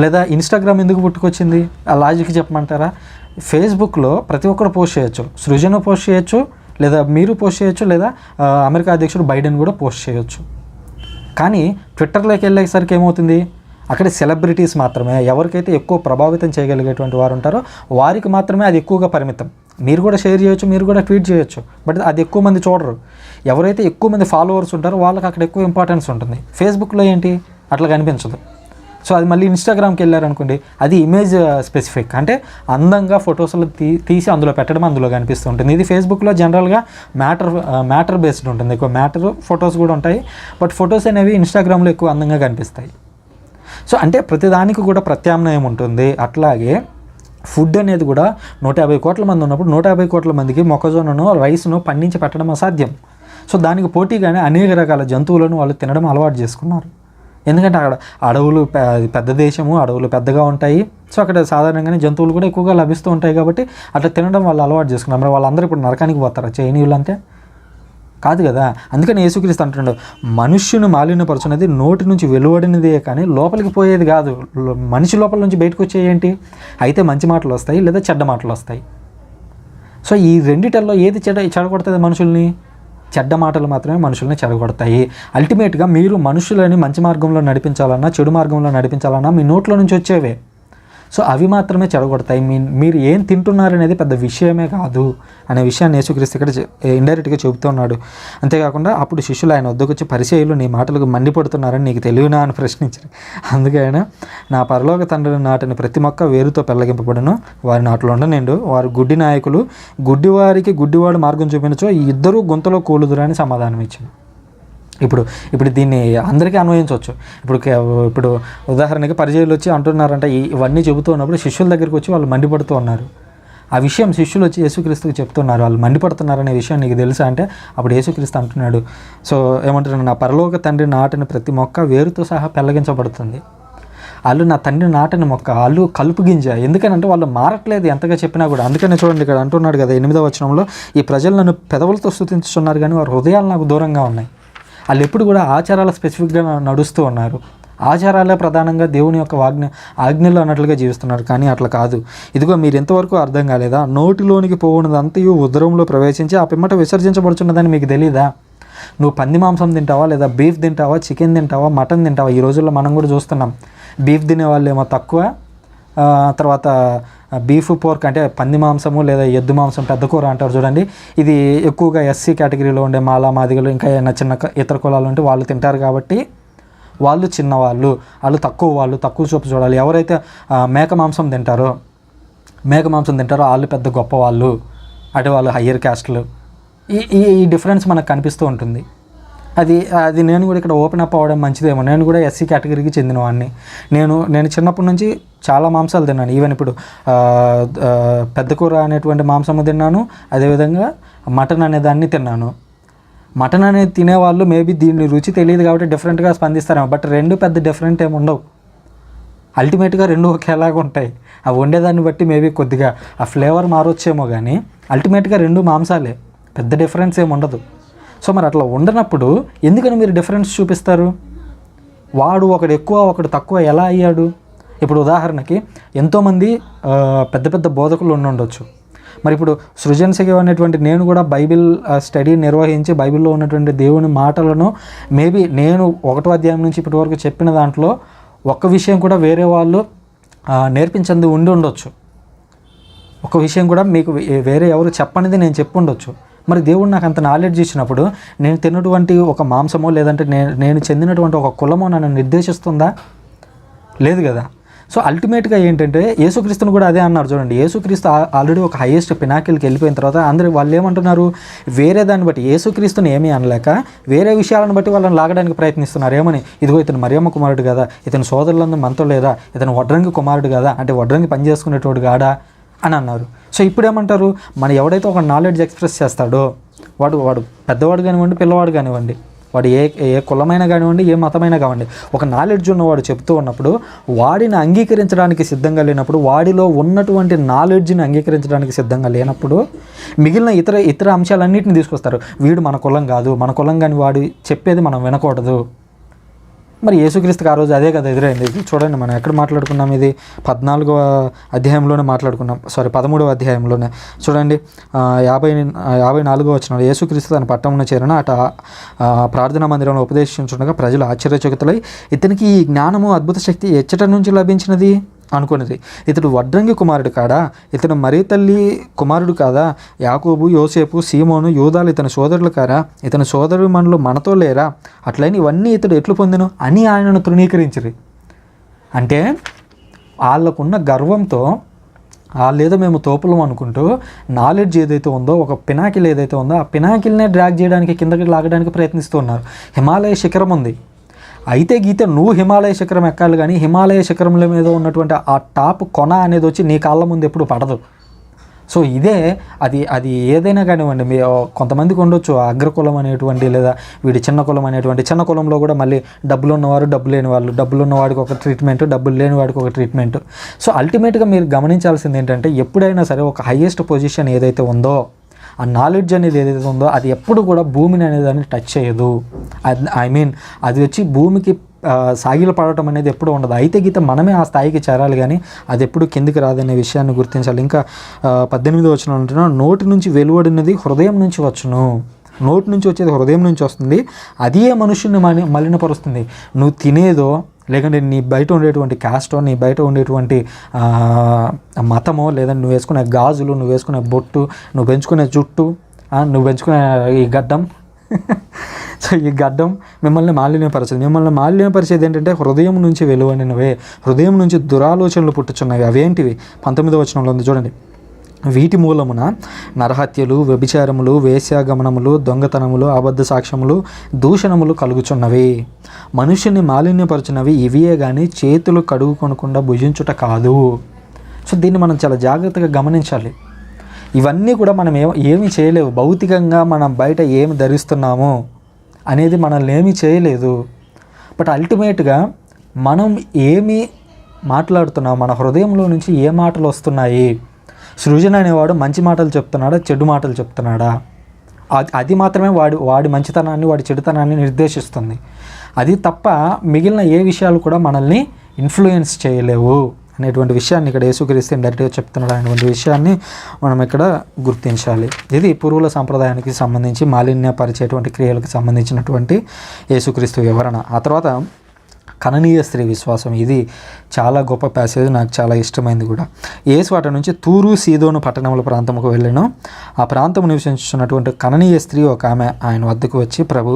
లేదా ఇన్స్టాగ్రామ్ ఎందుకు పుట్టుకొచ్చింది? ఆ లాజిక్ చెప్పమంటారా? ఫేస్బుక్లో ప్రతి ఒక్కరు పోస్ట్ చేయొచ్చు, సృజన పోస్ట్ చేయొచ్చు, లేదా మీరు పోస్ట్ చేయొచ్చు, లేదా అమెరికా అధ్యక్షుడు బైడెన్ కూడా పోస్ట్ చేయొచ్చు. కానీ ట్విట్టర్లోకి వెళ్ళేసరికి ఏమవుతుంది, అక్కడ సెలబ్రిటీస్ మాత్రమే, ఎవరికైతే ఎక్కువ ప్రభావితం చేయగలిగేటువంటి వారు ఉంటారో వారికి మాత్రమే అది ఎక్కువగా పరిమితం. మీరు కూడా షేర్ చేయొచ్చు, మీరు కూడా ట్వీట్ చేయొచ్చు, బట్ అది ఎక్కువ మంది చూడరు. ఎవరైతే ఎక్కువ మంది ఫాలోవర్స్ ఉంటారో వాళ్ళకి అక్కడ ఎక్కువ ఇంపార్టెన్స్ ఉంటుంది. ఫేస్బుక్లో ఏంటి అట్లా కనిపించదు. సో అది మళ్ళీ ఇన్స్టాగ్రామ్కి వెళ్ళారనుకోండి, అది ఇమేజ్ స్పెసిఫిక్, అంటే అందంగా ఫొటోస్లో తీసి అందులో పెట్టడం, అందులో కనిపిస్తూ ఉంటుంది. ఇది ఫేస్బుక్లో జనరల్గా మ్యాటర్ బేస్డ్ ఉంటుంది. ఎక్కువ మ్యాటర్ ఫొటోస్ కూడా ఉంటాయి, బట్ ఫొటోస్ అనేవి ఇన్స్టాగ్రామ్లో ఎక్కువ అందంగా కనిపిస్తాయి. సో అంటే ప్రతిదానికి కూడా ప్రత్యామ్నాయం ఉంటుంది. అట్లాగే ఫుడ్ అనేది కూడా 150 కోట్ల మంది ఉన్నప్పుడు 150 కోట్ల మందికి మొక్కజొన్నను, రైస్ను పండించి పెట్టడం అసాధ్యం. సో దానికి పోటీగానే అనేక రకాల జంతువులను వాళ్ళు తినడం అలవాటు చేసుకున్నారు. ఎందుకంటే అక్కడ అడవులు పెద్ద దేశము, అడవులు పెద్దగా ఉంటాయి. సో అక్కడ సాధారణంగానే జంతువులు కూడా ఎక్కువగా లభిస్తూ ఉంటాయి కాబట్టి అట్లా తినడం వాళ్ళు అలవాటు చేసుకున్నారు. మరి వాళ్ళందరూ ఇప్పుడు నరకానికి పోతారా చైనీయులు అంతే కాదు కదా. అందుకని యేసుక్రీస్తు అంటున్నాడు, మనుష్యుని మాలిన్యపరచున్నది నోటి నుంచి వెలువడినదే కానీ లోపలికి పోయేది కాదు. మనిషి లోపల నుంచి బయటకు వచ్చేవి ఏంటి? అయితే మంచి మాటలు వస్తాయి, లేదా చెడ్డ మాటలు వస్తాయి. సో ఈ రెండిటల్లో ఏది చెడగొడుతుంది మనుషుల్ని? చెడ్డ మాటలు మాత్రమే మనుషుల్ని చెడగొడతాయి. అల్టిమేట్గా మీరు మనుషులని మంచి మార్గంలో నడిపించాలన్నా, చెడు మార్గంలో నడిపించాలన్నా మీ నోట్లో నుంచి వచ్చేవే. సో అవి మాత్రమే చెడగొడతాయి. మీరు ఏం తింటున్నారనేది పెద్ద విషయమే కాదు అనే విషయాన్ని యేసుక్రీస్తు ఇక్కడ ఇండైరెక్ట్గా చెబుతున్నాడు. అంతేకాకుండా అప్పుడు శిష్యులు ఆయన వద్దకు వచ్చి, పరిసయ్యులు నీ మాటలకు మండిపడుతున్నారని నీకు తెలియనా అని ప్రశ్నించారు. అందుకే ఆయన, నా పరలోక తండ్రిని నాటిన ప్రతి మొక్క వేరుతో పెళ్లగింపబడను, వారి నాట్లో ఉండనిండు. వారు గుడ్డి నాయకులు, గుడ్డివారికి గుడ్డివాడు మార్గం చూపించో ఈ ఇద్దరూ గుంతలో కూలుదురు అని సమాధానం ఇచ్చింది. ఇప్పుడు దీన్ని అందరికీ అన్వయించవచ్చు. ఇప్పుడు ఉదాహరణకి పరిచయాలు వచ్చి అంటున్నారంట, ఇవన్నీ చెబుతూ ఉన్నప్పుడు శిష్యుల దగ్గరికి వచ్చి వాళ్ళు మండిపడుతూ ఉన్నారు. ఆ విషయం శిష్యులు వచ్చి యేసుక్రీస్తుకి చెప్తున్నారు, వాళ్ళు మండిపడుతున్నారనే విషయం నీకు తెలుసా అంటే అప్పుడు యేసుక్రీస్తు అంటున్నాడు, సో ఏమంటున్నాడు, నా పరలోక తండ్రి నాటిన ప్రతి మొక్క వేరుతో సహా పెళ్లగించబడుతుంది. వాళ్ళు నా తండ్రి నాటిన మొక్క, వాళ్ళు కలుపు గింజ. ఎందుకనంటే వాళ్ళు మారట్లేదు ఎంతగా చెప్పినా కూడా. అందుకనే చూడండి ఇక్కడ అంటున్నాడు కదా 8వ వచనంలో, ఈ ప్రజలు నన్ను పెదవులతో స్తుతించుతున్నారు కానీ వారి హృదయాలు నాకు దూరంగా ఉన్నాయి. వాళ్ళు ఎప్పుడు కూడా ఆచారాలు స్పెసిఫిక్గా నడుస్తూ ఉన్నారు. ఆచారాలే ప్రధానంగా దేవుని యొక్క ఆజ్ఞలు అన్నట్లుగా జీవిస్తున్నారు. కానీ అట్లా కాదు. ఇదిగో మీరు ఎంతవరకు అర్థం కాలేదా? నోటిలోనికి పోవునదంతయు ఉదరంలో ప్రవేశించి ఆ పిమ్మట విసర్జించబడుతున్నదని మీకు తెలీదా? నువ్వు పంది మాంసం తింటావా, లేదా బీఫ్ తింటావా, చికెన్ తింటావా, మటన్ తింటావా? ఈ రోజుల్లో మనం కూడా చూస్తున్నాం, బీఫ్ తినే వాళ్ళు ఏమో తక్కువ, తర్వాత బీఫ్ పోర్క్ అంటే పంది మాంసము లేదా ఎద్దు మాంసం పెద్ద కూర అంటారు చూడండి, ఇది ఎక్కువగా ఎస్సీ కేటగిరీలో ఉండే మాలా మాదిగలు ఇంకా ఏమైనా చిన్న ఇతర కులాలు ఉంటే వాళ్ళు తింటారు. కాబట్టి వాళ్ళు చిన్నవాళ్ళు, వాళ్ళు తక్కువ చూపు చూడాలి. ఎవరైతే మేక మాంసం తింటారో వాళ్ళు పెద్ద గొప్పవాళ్ళు, అంటే వాళ్ళు హయ్యర్ క్యాస్ట్లు. ఈ డిఫరెన్స్ మనకు కనిపిస్తూ ఉంటుంది. అది నేను కూడా ఇక్కడ ఓపెన్ అప్ అవ్వడం మంచిదేమో. నేను కూడా ఎస్సీ కేటగిరీకి చెందినవాడిని. నేను చిన్నప్పటి నుంచి చాలా మాంసాలు తిన్నాను. ఈవెన్ ఇప్పుడు పెద్ద కూర అనేటువంటి మాంసము తిన్నాను, అదేవిధంగా మటన్ అనే దాన్ని తిన్నాను. మటన్ అనేది తినేవాళ్ళు మేబీ దీన్ని రుచి తెలియదు కాబట్టి డిఫరెంట్గా స్పందిస్తారేమో, బట్ రెండు పెద్ద డిఫరెంట్ ఏమి ఉండవు. అల్టిమేట్గా రెండు ఒకేలాగా ఉంటాయి. ఆ వండేదాన్ని బట్టి మేబీ కొద్దిగా ఆ ఫ్లేవర్ మారొచ్చేమో, కానీ అల్టిమేట్గా రెండు మాంసాలే, పెద్ద డిఫరెన్స్ ఏమి ఉండదు. సో మరి అట్లా ఉండనప్పుడు ఎందుకని మీరు డిఫరెన్స్ చూపిస్తారు? వాడు ఒకడు ఎక్కువ ఒకడు తక్కువ ఎలా అయ్యాడు? ఇప్పుడు ఉదాహరణకి ఎంతోమంది పెద్ద పెద్ద బోధకులు ఉండొచ్చు. మరి ఇప్పుడు సృజన్శివ అనేటువంటి నేను కూడా బైబిల్ స్టడీ నిర్వహించి బైబిల్లో ఉన్నటువంటి దేవుని మాటలను మేబీ నేను 1వ అధ్యాయం నుంచి ఇప్పటి వరకు చెప్పిన దాంట్లో ఒక్క విషయం కూడా వేరే వాళ్ళు నేర్పించింది ఉండొచ్చు. ఒక విషయం కూడా మీకు వేరే ఎవరు చెప్పనిది నేను చెప్పుండొచ్చు. మరి దేవుడు నాకు అంత నాలెడ్జ్ ఇచ్చినప్పుడు నేను తిన్నటువంటి ఒక మాంసమో లేదంటే నేను చెందినటువంటి ఒక కులమో నన్ను నిర్దేశిస్తుందా? లేదు కదా. సో అల్టిమేట్గా ఏంటంటే యేసుక్రీస్తుని కూడా అదే అన్నారు చూడండి. యేసుక్రీస్తు ఆల్రెడీ ఒక హైయెస్ట్ పినాకిల్కి వెళ్ళిపోయిన తర్వాత అందరూ వాళ్ళు ఏమంటున్నారు, వేరే దాన్ని బట్టి యేసుక్రీస్తుని ఏమీ అనలేక వేరే విషయాలను బట్టి వాళ్ళని లాగడానికి ప్రయత్నిస్తున్నారు. ఏమని, ఇదిగో ఇతను మరియమ్మ కుమారుడు కదా, ఇతను సోదరులందరూ మనతో లేదా, ఇతను వడ్రంగి కుమారుడు కదా, అంటే వడ్రంగి పని చేసుకునేటోడు కాడా అని అన్నారు. సో ఇప్పుడు ఏమంటారు, మన ఎవడైతే ఒక నాలెడ్జ్ ఎక్స్ప్రెస్ చేస్తాడో వాడు పెద్దవాడు కానివ్వండి, పిల్లవాడు కానివ్వండి, వాడు ఏ కులమైనా కానివ్వండి, ఏ మతమైనా కానివ్వండి, ఒక నాలెడ్జ్ ఉన్నవాడు చెప్తూ ఉన్నప్పుడు వాడిని అంగీకరించడానికి సిద్ధంగా లేనప్పుడు, వాడిలో ఉన్నటువంటి నాలెడ్జ్ని అంగీకరించడానికి సిద్ధంగా లేనప్పుడు మిగిలిన ఇతర అంశాలన్నింటిని తీసుకొస్తారు. వీడు మన కులం కాదు, మన కులం కానీ వాడు చెప్పేది మనం వినకూడదు. మరి యేసుక్రీస్తుకి ఆ రోజు అదే కదా ఎదురైంది. చూడండి, మనం ఎక్కడ మాట్లాడుకున్నాం, ఇది 14వ అధ్యాయంలోనే మాట్లాడుకున్నాం, 13వ అధ్యాయంలోనే చూడండి. 54వ వచనంలో యేసుక్రీస్తు తన పట్టణంలో చేరిన అట ప్రార్థనా మందిరంలో ఉపదేశించుండగా ప్రజలు ఆశ్చర్యచకితులై, ఇతనికి ఈ జ్ఞానము అద్భుత శక్తి ఎచ్చట నుంచి లభించినది అనుకున్నది. ఇతడు వడ్రంగి కుమారుడు కాడా, ఇతను మరీ తల్లి కుమారుడు కాదా, యాకోబు, యోసేపు, సీమోను, యూదాలు ఇతని సోదరులు కారా, ఇతని సోదరు మనులు మనతో లేరా, అట్లయిన ఇవన్నీ ఇతడు ఎట్లు పొందెను అని ఆయనను తృణీకరించిరి. అంటే వాళ్ళకున్న గర్వంతో వాళ్ళేదో మేము తోపులం అనుకుంటూ నాలెడ్జ్ ఏదైతే ఉందో, ఒక పినాకిల్ ఏదైతే ఉందో ఆ పినాకిల్నే డ్రాగ్ చేయడానికి, కిందకి లాగడానికి ప్రయత్నిస్తూ ఉన్నారు. హిమాలయ శిఖరం ఉంది, అయితే గీతే నువ్వు హిమాలయ శిఖరం ఎక్కాలి, కానీ హిమాలయ శిఖరంలో మీద ఉన్నటువంటి ఆ టాప్ కొన అనేది వచ్చి నీ కాళ్ళ ముందు ఎప్పుడు పడదు. సో ఇదే అది ఏదైనా కానివ్వండి, మీ కొంతమందికి ఉండొచ్చు అగ్రకులం అనేటువంటి, లేదా వీడి చిన్న కులం అనేటువంటి. చిన్న కులంలో కూడా మళ్ళీ డబ్బులు ఉన్నవారు, డబ్బు లేని వాళ్ళు, డబ్బులు ఉన్నవాడికి ఒక ట్రీట్మెంట్, డబ్బులు లేని వాడికి ఒక ట్రీట్మెంట్. సో అల్టిమేట్గా మీరు గమనించాల్సింది ఏంటంటే, ఎప్పుడైనా సరే ఒక హైయెస్ట్ పొజిషన్ ఏదైతే ఉందో, ఆ నాలెడ్జ్ అనేది ఏదైతే ఉందో అది ఎప్పుడు కూడా భూమిని అనేదాన్ని టచ్ చేయదు. అది వచ్చి భూమికి సాగిలు పడటం అనేది ఎప్పుడు ఉండదు. అయితే గీత మనమే ఆ స్థాయికి చేరాలి, కానీ అది ఎప్పుడు కిందికి రాదనే విషయాన్ని గుర్తించాలి. ఇంకా 18వ వచనం అంటున్నా, నోటి నుంచి వెలువడినది హృదయం నుంచి వచ్చును. నోటి నుంచి వచ్చేది హృదయం నుంచి వస్తుంది, అదే మనుషుల్ని మలినపరుస్తుంది. నువ్వు తినేదో, లేకుంటే నీ బయట ఉండేటువంటి క్యాస్టో, నీ బయట ఉండేటువంటి మతమో, లేదంటే నువ్వు వేసుకునే గాజులు, నువ్వు వేసుకునే బొట్టు, నువ్వు పెంచుకునే జుట్టు, నువ్వు పెంచుకునే ఈ గడ్డం సో ఈ గడ్డం మిమ్మల్ని మాలిన్యపరిచేది ఏంటంటే హృదయం నుంచి వెలువడినవే, హృదయం నుంచి దురాలోచనలు పుట్టుచున్నవి. అవేంటివి? 19వ వచనంలో ఉంది చూడండి. వీటి మూలమున నరహత్యలు, వ్యభిచారములు, వేశ్యాగమనములు, దొంగతనములు, అబద్ధ సాక్ష్యములు, దూషణములు కలుగుచున్నవి. మనుషుని మాలిన్యపరచునవి ఇవియే కానీ చేతులు కడుగుకొనకుండా భుజించుట కాదు. సో దీన్ని మనం చాలా జాగ్రత్తగా గమనించాలి. ఇవన్నీ కూడా మనం ఏమీ చేయలేవు. భౌతికంగా మనం బయట ఏమి ధరిస్తున్నాము అనేది మనల్ని ఏమీ చేయలేదు. బట్ అల్టిమేట్గా మనం ఏమి మాట్లాడుతున్నాం, మన హృదయంలో నుంచి ఏ మాటలు వస్తున్నాయి. సృజన అనేవాడు మంచి మాటలు చెప్తున్నాడా, చెడు మాటలు చెప్తున్నాడా? అది మాత్రమే వాడి మంచితనాన్ని, వాడి చెడుతనాన్ని నిర్దేశిస్తుంది. అది తప్ప మిగిలిన ఏ విషయాలు కూడా మనల్ని ఇన్ఫ్లుయెన్స్ చేయలేవు అనేటువంటి విషయాన్ని ఇక్కడ యేసుక్రీస్తు డైరెక్ట్గా చెప్తున్నాడు అనేటువంటి విషయాన్ని మనం ఇక్కడ గుర్తించాలి. ఇది పూర్వుల సాంప్రదాయానికి సంబంధించి మాలిన్యపరిచేటువంటి క్రియలకు సంబంధించినటువంటి యేసుక్రీస్తు వివరణ. ఆ తర్వాత కననీయ స్త్రీ విశ్వాసం, ఇది చాలా గొప్ప ప్యాసేజ్, నాకు చాలా ఇష్టమైంది కూడా. యేసు అటు నుంచి తూరు, సీదోను పట్టణముల ప్రాంతముకు వెళ్ళాను. ఆ ప్రాంతం నివసించున్నటువంటి కననీయ స్త్రీ ఒక ఆమె ఆయన వద్దకు వచ్చి, ప్రభు,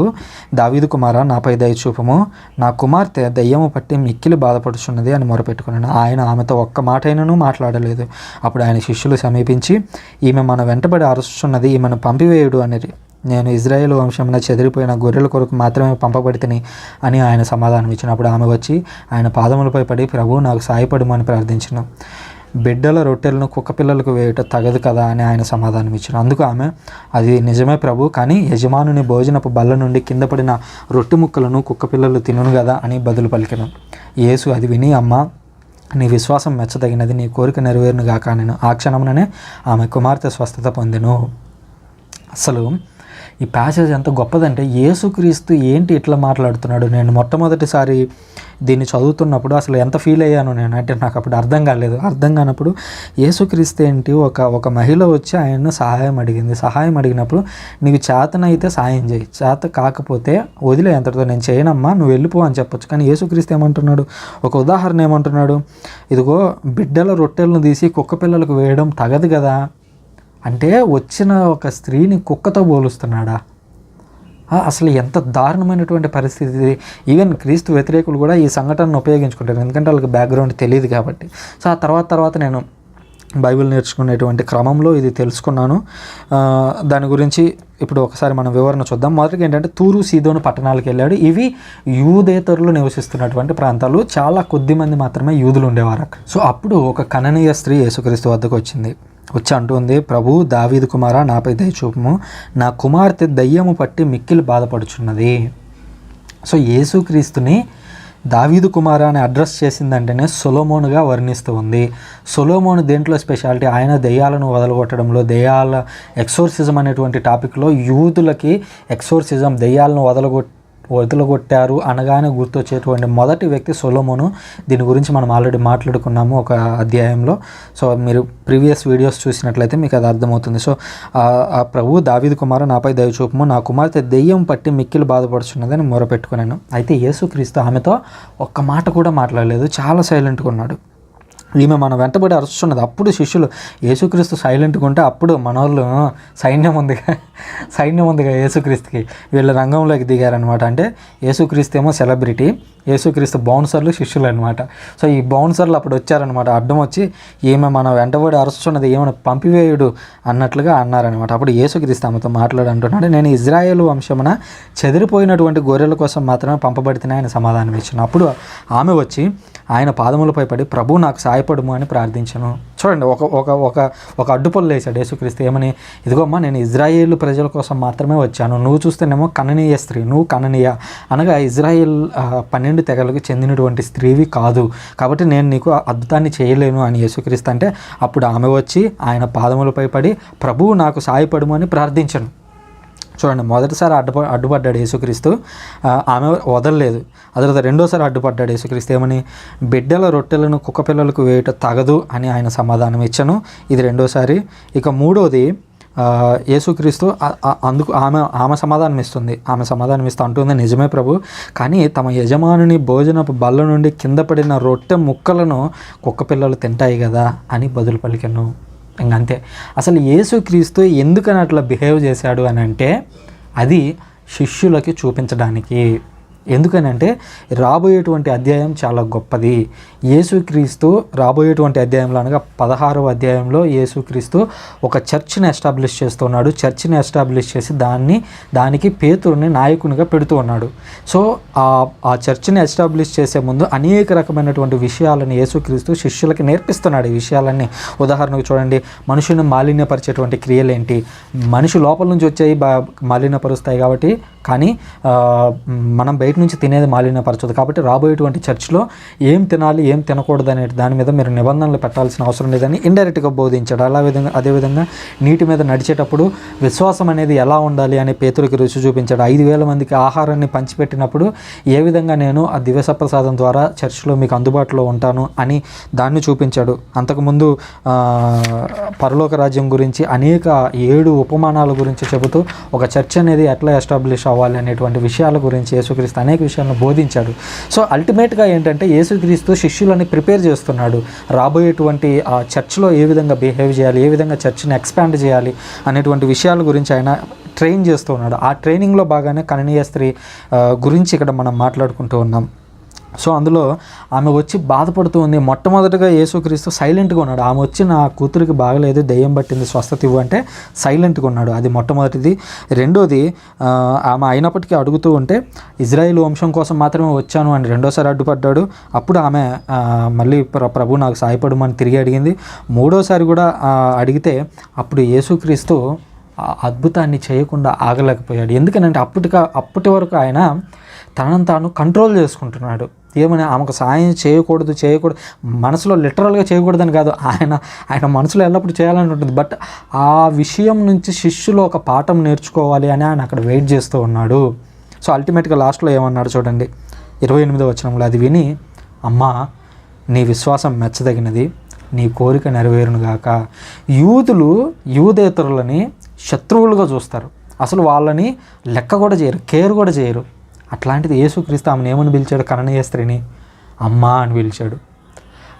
దావీదు కుమారా, నాపై దయ చూపము, నా కుమార్తె దయ్యము పట్టి మిక్కిలి బాధపడుచున్నది అని మొరపెట్టుకున్నాను. ఆయన ఆమెతో ఒక్క మాట అయినను మాట్లాడలేదు. అప్పుడు ఆయన శిష్యులు సమీపించి, ఈమె మన వెంటబడి అరుస్తున్నది, ఈమెను పంపివేయుడు అనేది. నేను ఇజ్రాయేల్ వంశంలో చెదిరిపోయిన గొర్రెల కొరకు మాత్రమే పంపబడితిని అని ఆయన సమాధానం ఇచ్చినప్పుడు ఆమె వచ్చి ఆయన పాదములపై పడి, ప్రభు, నాకు సాయపడమని ప్రార్థించను. బిడ్డల రొట్టెలను కుక్క పిల్లలకు వేయట తగదు కదా అని ఆయన సమాధానం ఇచ్చాను. అందుకు ఆమె, అది నిజమే ప్రభు, కానీ యజమానుని భోజనపు బల్ల నుండి కింద పడిన రొట్టె ముక్కలను కుక్క పిల్లలు తినును కదా అని బదులు పలికెను. యేసు అది విని, అమ్మ, నీ విశ్వాసం మెచ్చదగినది, నీ కోరిక నెరవేరును గాక నేను. ఆ క్షణముననే ఆమె కుమార్తె స్వస్థత పొందెను. అసలు ఈ ప్యాసేజ్ ఎంత గొప్పదంటే యేసుక్రీస్తు ఏంటి ఇట్లా మాట్లాడుతున్నాడు. నేను మొట్టమొదటిసారి దీన్ని చదువుతున్నప్పుడు అసలు ఎంత ఫీల్ అయ్యాను నేను అంటే నాకు అప్పుడు అర్థం కాలేదు. అర్థం కానప్పుడు యేసుక్రీస్తు ఏంటి, ఒక మహిళ వచ్చి ఆయన్ను సహాయం అడిగినప్పుడు నీకు చేతనైతే సాయం చేయి, చేత కాకపోతే వదిలే, అంతటితో నేను చేయనమ్మా, నువ్వు వెళ్ళిపో అని చెప్పొచ్చు. కానీ యేసుక్రీస్తు ఏమంటున్నాడు, ఒక ఉదాహరణ ఏమంటున్నాడు, ఇదిగో బిడ్డల రొట్టెలను తీసి కుక్క పిల్లలకు వేయడం తగదు కదా అంటే వచ్చిన ఒక స్త్రీని కుక్కతో పోలుస్తున్నాడా? అసలు ఎంత దారుణమైనటువంటి పరిస్థితి. ఈవెన్ క్రీస్తు వ్యతిరేకులు కూడా ఈ సంఘటనను ఉపయోగించుకుంటారు, ఎందుకంటే వాళ్ళకి బ్యాక్గ్రౌండ్ తెలియదు కాబట్టి. సో ఆ తర్వాత నేను బైబిల్ నేర్చుకునేటువంటి క్రమంలో ఇది తెలుసుకున్నాను. దాని గురించి ఇప్పుడు ఒకసారి మనం వివరణ చూద్దాం. మొదటిగా ఏంటంటే తూరు సీదోను పట్టణాలకు వెళ్ళాడు. ఇవి యూదేతరులు నివసిస్తున్నటువంటి ప్రాంతాలు, చాలా కొద్ది మంది మాత్రమే యూదులు ఉండేవారు. సో అప్పుడు ఒక కననీయ స్త్రీ యేసుక్రీస్తు వద్దకు వచ్చి అంటుంది, ప్రభు, దావీదు కుమారా, నాపై దయ చూపుము, నా కుమార్తె దయ్యము పట్టి మిక్కిలి బాధపడుచున్నది. సో యేసుక్రీస్తుని దావీదు కుమారా అని అడ్రస్ చేసిందంటేనే సొలొమోనుగా వర్ణిస్తూ ఉంది. సొలొమోను దేంట్లో స్పెషాలిటీ, ఆయన దెయ్యాలను వదలగొట్టడంలో, దెయ్యాల ఎక్సోర్సిజం అనేటువంటి టాపిక్లో యూదులకి ఎక్సోర్సిజం, దెయ్యాలను వదలగొట్టారు అనగానే గుర్తొచ్చేటువంటి మొదటి వ్యక్తి సొలొమోను. దీని గురించి మనం ఆల్రెడీ మాట్లాడుకున్నాము ఒక అధ్యాయంలో. సో మీరు ప్రీవియస్ వీడియోస్ చూసినట్లయితే మీకు అది అర్థమవుతుంది. సో ఆ ప్రభు, దావీదు కుమార, నాపై దయ చూపుము, నా కుమార్తె దెయ్యం పట్టి మిక్కిలి బాధపడుచున్నదని మొరపెట్టుకున్నాను. అయితే యేసుక్రీస్తు ఆమెతో ఒక్క మాట కూడా మాట్లాడలేదు, చాలా సైలెంట్గా ఉన్నాడు. ఈమె మన వెంటబడి అరుస్తున్నది. అప్పుడు శిష్యులు, యేసుక్రీస్తు సైలెంట్గా ఉంటే అప్పుడు మన వాళ్ళు సైన్యం ఉందిగా యేసుక్రీస్తుకి, వీళ్ళ రంగంలోకి దిగారనమాట. అంటే యేసుక్రీస్తు ఏమో సెలబ్రిటీ, యేసుక్రీస్తు బౌన్సర్లు శిష్యులు అనమాట. సో ఈ బౌన్సర్లు అప్పుడు వచ్చారనమాట, అడ్డం వచ్చి ఈమె మన వెంటబడి అరుస్తున్నది, ఏమైనా పంపివేయుడు అన్నట్లుగా అన్నారనమాట. అప్పుడు యేసుక్రీస్తు ఆమెతో అంటున్నాడు, నేను ఇజ్రాయేలు వంశమున చెదిరిపోయినటువంటి గొర్రెల కోసం మాత్రమే పంపబడితేనే ఆయన సమాధానం ఇచ్చాను. అప్పుడు ఆమె వచ్చి ఆయన పాదములపై పడి, ప్రభు నాకు సాయపడుము అని ప్రార్థించను. చూడండి, ఒక అడ్డుపొల్లు వేశాడు యేసుక్రీస్తు. ఏమని, ఇదిగోమ్మా నేను ఇజ్రాయేలు ప్రజల కోసం మాత్రమే వచ్చాను, నువ్వు చూస్తేనేమో కననీయ స్త్రీ, నువ్వు కననీయ అనగా ఇజ్రాయేల్ 12 తెగలకు చెందినటువంటి స్త్రీవి కాదు, కాబట్టి నేను నీకు అద్భుతాన్ని చేయలేను అని యేసుక్రీస్తు అంటే, అప్పుడు ఆమె వచ్చి ఆయన పాదములపై పడి, ప్రభువు నాకు సాయపడుము అని ప్రార్థించను. చూడండి, మొదటిసారి అడ్డుపడ్డాడు యేసుక్రీస్తు, ఆమె వదలలేదు. ఆ తర్వాత రెండోసారి అడ్డుపడ్డాడు యేసుక్రీస్తు. ఏమని, బిడ్డల రొట్టెలను కుక్క పిల్లలకు వేయట తగదు అని ఆయన సమాధానం ఇచ్చను. ఇది రెండోసారి. ఇక మూడోది, యేసుక్రీస్తు అందుకు ఆమె సమాధానం ఇస్తుంది. ఆమె సమాధానం ఇస్తూ అంటుంది, నిజమే ప్రభు, కానీ తమ యజమానుని భోజనపు బల్ల నుండి కింద పడిన రొట్టె ముక్కలను కుక్క పిల్లలు తింటాయి కదా అని బదులు పలికెను. ఇంకంతే. అసలు యేసుక్రీస్తు ఎందుకని అట్లా బిహేవ్ చేశాడు అని అంటే, అది శిష్యులకి చూపించడానికి. ఎందుకనంటే రాబోయేటువంటి అధ్యాయం చాలా గొప్పది. యేసుక్రీస్తు రాబోయేటువంటి అధ్యాయంలో అనగా 16వ అధ్యాయంలో యేసుక్రీస్తు ఒక చర్చ్ని ఎస్టాబ్లిష్ చేస్తున్నాడు. చర్చ్ని ఎస్టాబ్లిష్ చేసి దానికి పేతురుని నాయకునిగా పెడుతూ ఉన్నాడు. సో ఆ చర్చ్ని ఎస్టాబ్లిష్ చేసే ముందు అనేక రకమైనటువంటి విషయాలను యేసుక్రీస్తు శిష్యులకి నేర్పిస్తున్నాడు. ఈ విషయాలన్నీ ఉదాహరణకు చూడండి, మనుషుని మాలిన్యపరిచేటువంటి క్రియలేంటి, మనిషి లోపల నుంచి వచ్చేవి మాలిన్యపరుస్తాయి కాబట్టి, కానీ మనం బయట నుంచి తినేది మాలిన్యపరచదు. కాబట్టి రాబోయేటువంటి చర్చ్లో ఏం తినాలి ఏం తినకూడదు అనే దాని మీద మీరు నిబంధనలు పెట్టాల్సిన అవసరం లేదని ఇండైరెక్ట్గా బోధించాడు. అదేవిధంగా నీటి మీద నడిచేటప్పుడు విశ్వాసం అనేది ఎలా ఉండాలి అని పేతురుకి రుచి చూపించాడు. 5,000 మందికి ఆహారాన్ని పంచిపెట్టినప్పుడు ఏ విధంగా నేను ఆ దివ్యసప్రసాదం ద్వారా చర్చ్లో మీకు అందుబాటులో ఉంటాను అని దాన్ని చూపించాడు. అంతకుముందు పరలోక రాజ్యం గురించి అనేక 7 ఉపమానాల గురించి చెబుతూ ఒక చర్చ్ అనేది ఎట్లా ఎస్టాబ్లిష్ అవ్వాలి అనేటువంటి విషయాల గురించి యేసుక్రీస్తు అనేక విషయాలను బోధించాడు. సో అల్టిమేట్గా ఏంటంటే యేసుక్రీస్తు శిష్యులని ప్రిపేర్ చేస్తున్నాడు. రాబోయేటువంటి ఆ చర్చ్లో ఏ విధంగా బిహేవ్ చేయాలి, ఏ విధంగా చర్చ్ని ఎక్స్పాండ్ చేయాలి అనేటువంటి విషయాల గురించి ఆయన ట్రైన్ చేస్తూ ఉన్నాడు. ఆ ట్రైనింగ్లో బాగానే కననీయ స్త్రీ గురించి ఇక్కడ మనం మాట్లాడుకుంటూ ఉన్నాం. సో అందులో ఆమె వచ్చి బాధపడుతూ ఉంది. మొట్టమొదటిగా యేసుక్రీస్తు సైలెంట్గా ఉన్నాడు. ఆమె వచ్చి నా కూతురికి బాగలేదు, దెయ్యం పట్టింది, స్వస్థత ఇవ్వు అంటే సైలెంట్గా ఉన్నాడు. అది మొట్టమొదటిది. రెండోది, ఆమె అయినప్పటికీ అడుగుతూ ఉంటే ఇజ్రాయేల్ వంశం కోసం మాత్రమే వచ్చాను అని రెండోసారి అడ్డుపడ్డాడు. అప్పుడు ఆమె మళ్ళీ ప్రభు నాకు సాయపడమని తిరిగి అడిగింది. మూడోసారి కూడా అడిగితే అప్పుడు యేసుక్రీస్తు అద్భుతాన్ని చేయకుండా ఆగలేకపోయాడు. ఎందుకనంటే అప్పటి వరకు ఆయన తనను తాను కంట్రోల్ చేసుకుంటున్నాడు. ఏమని ఆమెకు సాయం చేయకూడదు మనసులో లిటరల్గా చేయకూడదని కాదు, ఆయన మనసులో ఎల్లప్పుడూ చేయాలని ఉంటుంది. బట్ ఆ విషయం నుంచి శిష్యులు ఒక పాఠం నేర్చుకోవాలి అని ఆయన అక్కడ వెయిట్ చేస్తూ ఉన్నాడు. సో అల్టిమేట్గా లాస్ట్లో ఏమన్నాడు చూడండి, 28వ వచనంలో, అది విని అమ్మా నీ విశ్వాసం మెచ్చదగినది, నీ కోరిక నెరవేరునుగాక. యూదులు యూదేతరులని శత్రువులుగా చూస్తారు, అసలు వాళ్ళని లెక్క కూడా చేయరు, కేర్ కూడా చేయరు. అట్లాంటిది యేసుక్రీస్తు ఆమెను ఏమని పిలిచాడు? కననీయ స్త్రీని అమ్మా అని పిలిచాడు.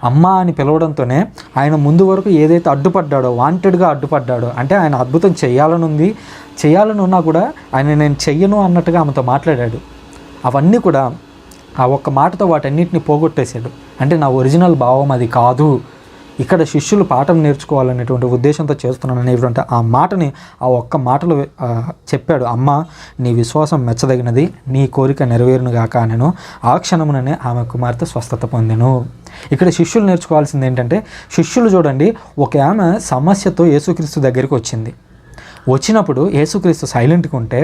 అమ్మా అని పిలవడంతోనే ఆయన ముందు వరకు ఏదైతే అడ్డుపడ్డాడో, వాంటెడ్గా అడ్డుపడ్డాడో, అంటే ఆయన అద్భుతం చేయాలని ఉన్నా కూడా ఆయన నేను చెయ్యను అన్నట్టుగా ఆమెతో మాట్లాడాడు. అవన్నీ కూడా ఆ ఒక్క మాటతో వాటన్నిటిని పోగొట్టేశాడు. అంటే నా ఒరిజినల్ భావం అది కాదు, ఇక్కడ శిష్యులు పాఠం నేర్చుకోవాలనేటువంటి ఉద్దేశంతో చేస్తున్నాను అనేటువంటి ఆ మాటని ఆ ఒక్క మాటలో చెప్పాడు. అమ్మ నీ విశ్వాసం మెచ్చదగినది, నీ కోరిక నెరవేరునుగాక అనెను. ఆ క్షణముననే ఆమె కుమార్తె స్వస్థత పొందెను. ఇక్కడ శిష్యులు నేర్చుకోవాల్సింది ఏంటంటే, శిష్యులు చూడండి, ఒక ఆమె సమస్యతో యేసుక్రీస్తు దగ్గరికి వచ్చినప్పుడు యేసుక్రీస్తు సైలెంట్గా ఉంటే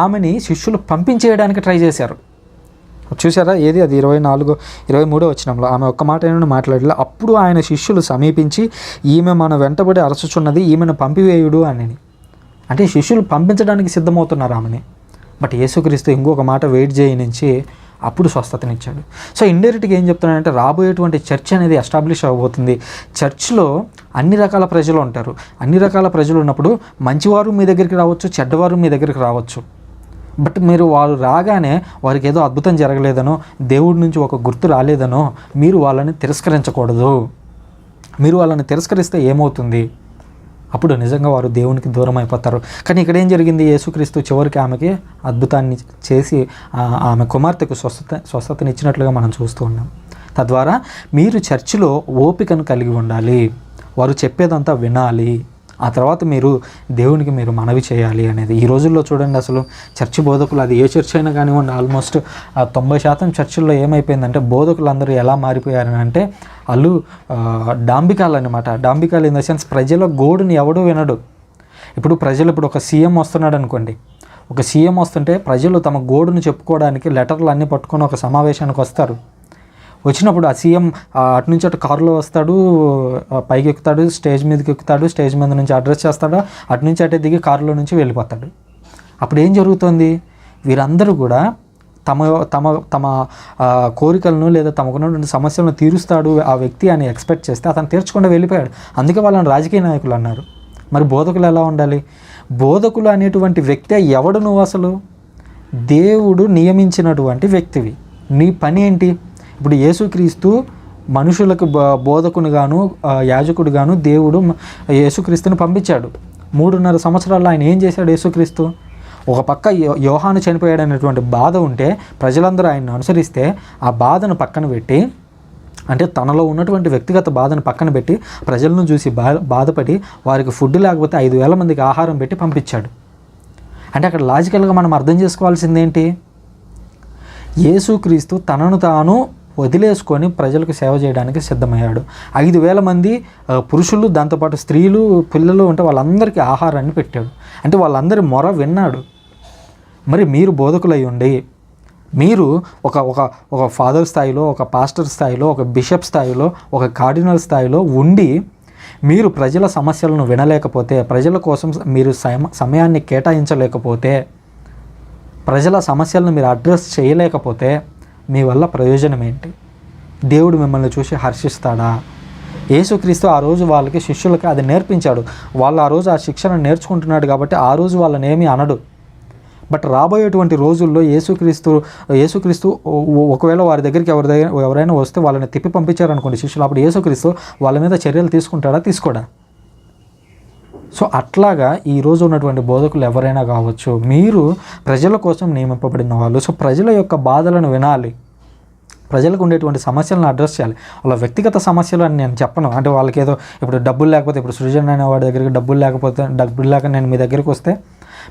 ఆమెని శిష్యులు పంపించేయడానికి ట్రై చేశారు. చూసారా, ఏది అది 23వ వచనంలో, ఆమె ఒక్క మాట ఏమైనా మాట్లాడలే. అప్పుడు ఆయన శిష్యులు సమీపించి ఈమె మన వెంటబడి అరచుచున్నది, ఈమెను పంపివేయుడు అని. అంటే శిష్యులు పంపించడానికి సిద్ధమవుతున్నారు ఆమెని. బట్ యేసుక్రీస్తు ఇంకొక మాట వెయిట్ చేయనించి అప్పుడు స్వస్థతనిచ్చాడు. సో ఇండైరెక్ట్గా ఏం చెప్తున్నానంటే, రాబోయేటువంటి చర్చ్ అనేది ఎస్టాబ్లిష్ అవ్వబోతుంది. చర్చ్లో అన్ని రకాల ప్రజలు ఉంటారు. అన్ని రకాల ప్రజలు ఉన్నప్పుడు మంచివారు మీ దగ్గరికి రావచ్చు, చెడ్డవారు మీ దగ్గరికి రావచ్చు. బట్ మీరు వాళ్ళు రాగానే వారికి ఏదో అద్భుతం జరగలేదనో, దేవుడి నుంచి ఒక గుర్తు రాలేదనో మీరు వాళ్ళని తిరస్కరించకూడదు. మీరు వాళ్ళని తిరస్కరిస్తే ఏమవుతుంది? అప్పుడు నిజంగా వారు దేవునికి దూరం అయిపోతారు. కానీ ఇక్కడ ఏం జరిగింది? యేసుక్రీస్తు చివరికి ఆమెకి అద్భుతాన్ని చేసి ఆమె కుమార్తెకు స్వస్థతనిచ్చినట్లుగా మనం చూస్తూ ఉన్నాం. తద్వారా మీరు చర్చిలో ఓపికను కలిగి ఉండాలి, వారు చెప్పేదంతా వినాలి, ఆ తర్వాత మీరు దేవునికి మీరు మనవి చేయాలి అనేది. ఈ రోజుల్లో చూడండి, అసలు చర్చి బోధకులు, అది ఏ చర్చ్ అయినా కానివ్వండి, ఆల్మోస్ట్ 90% చర్చిల్లో ఏమైపోయిందంటే బోధకులు అందరూ ఎలా మారిపోయారని అంటే వాళ్ళు డాంబికాలు అనమాట. డాంబికాలు ఇన్ ద సెన్స్ ప్రజల గోడుని ఎవడూ వినడు. ఇప్పుడు ఒక సీఎం వస్తున్నాడు అనుకోండి, ఒక సీఎం వస్తుంటే ప్రజలు తమ గోడును చెప్పుకోవడానికి లెటర్లు అన్నీ పట్టుకొని ఒక సమావేశానికి వస్తారు. వచ్చినప్పుడు ఆ సీఎం అటు నుంచి అటు కారులో వస్తాడు, పైకి ఎక్కుతాడు, స్టేజ్ మీదకి ఎక్కుతాడు, స్టేజ్ మీద నుంచి అడ్రస్ చేస్తాడు, అటు నుంచి అటే దిగి కారులో నుంచి వెళ్ళిపోతాడు. అప్పుడు ఏం జరుగుతుంది? వీరందరూ కూడా తమ కోరికలను లేదా తమకున్నటువంటి సమస్యలను తీరుస్తాడు ఆ వ్యక్తి అని ఎక్స్పెక్ట్ చేస్తే అతను తీర్చకుండా వెళ్ళిపోయాడు. అందుకే వాళ్ళని రాజకీయ నాయకులు అన్నారు. మరి బోధకులు ఎలా ఉండాలి? బోధకులు అనేటువంటి వ్యక్తి ఎవడు? నువ్వు అసలు దేవుడు నియమించినటువంటి వ్యక్తివి. నీ పని ఏంటి? ఇప్పుడు యేసుక్రీస్తు మనుషులకు బోధకునిగాను యాజకుడిగాను దేవుడు యేసుక్రీస్తుని పంపించాడు. 3.5 సంవత్సరాల్లో ఆయన ఏం చేశాడు? యేసుక్రీస్తు ఒక పక్క యోహాను చనిపోయాడు అనేటువంటి బాధ ఉంటే ప్రజలందరూ ఆయన్ని అనుసరిస్తే ఆ బాధను పక్కన పెట్టి, అంటే తనలో ఉన్నటువంటి వ్యక్తిగత బాధను పక్కన పెట్టి ప్రజలను చూసి బాధపడి వారికి ఫుడ్ లేకపోతే 5,000 మందికి ఆహారం పెట్టి పంపించాడు. అంటే అక్కడ లాజికల్గా మనం అర్థం చేసుకోవాల్సింది ఏంటి? యేసుక్రీస్తు తనను తాను వదిలేసుకొని ప్రజలకు సేవ చేయడానికి సిద్ధమయ్యాడు. 5,000 మంది పురుషులు, దాంతోపాటు స్త్రీలు, పిల్లలు ఉంటే వాళ్ళందరికీ ఆహారాన్ని పెట్టాడు. అంటే వాళ్ళందరి మొర విన్నాడు. మరి మీరు బోధకులై ఉండి మీరు ఒక ఫాదర్ స్థాయిలో, ఒక పాస్టర్ స్థాయిలో, ఒక బిషప్ స్థాయిలో, ఒక కార్డినల్ స్థాయిలో ఉండి మీరు ప్రజల సమస్యలను వినలేకపోతే, ప్రజల కోసం మీరు సమయాన్ని కేటాయించలేకపోతే, ప్రజల సమస్యలను మీరు అడ్రస్ చేయలేకపోతే మీ వల్ల ప్రయోజనం ఏంటి? దేవుడు మిమ్మల్ని చూసి హర్షిస్తాడా? యేసుక్రీస్తు ఆ రోజు వాళ్ళకి శిష్యులకి అది నేర్పించాడు. వాళ్ళు ఆ రోజు ఆ శిక్షణ నేర్చుకుంటున్నాడు కాబట్టి ఆ రోజు వాళ్ళని ఏమీ అనడు. బట్ రాబోయేటువంటి రోజుల్లో యేసుక్రీస్తు ఒకవేళ వారి దగ్గరికి ఎవరైనా వస్తే వాళ్ళని తిప్పి పంపించారనుకోండి శిష్యులు, అప్పుడు యేసుక్రీస్తు వాళ్ళ మీద చర్యలు తీసుకుంటాడా? తీసుకోడా? సో అట్లాగా ఈరోజు ఉన్నటువంటి బోధకులు ఎవరైనా కావచ్చు, మీరు ప్రజల కోసం నియమింపబడిన వాళ్ళు. సో ప్రజల యొక్క బాధలను వినాలి, ప్రజలకు ఉండేటువంటి సమస్యలను అడ్రస్ చేయాలి. వాళ్ళ వ్యక్తిగత సమస్యలు అని నేను చెప్పను. అంటే వాళ్ళకి ఏదో ఇప్పుడు డబ్బులు లేకపోతే, ఇప్పుడు సృజన్ అనే వాడి దగ్గరికి డబ్బులు లేక నేను మీ దగ్గరికి వస్తే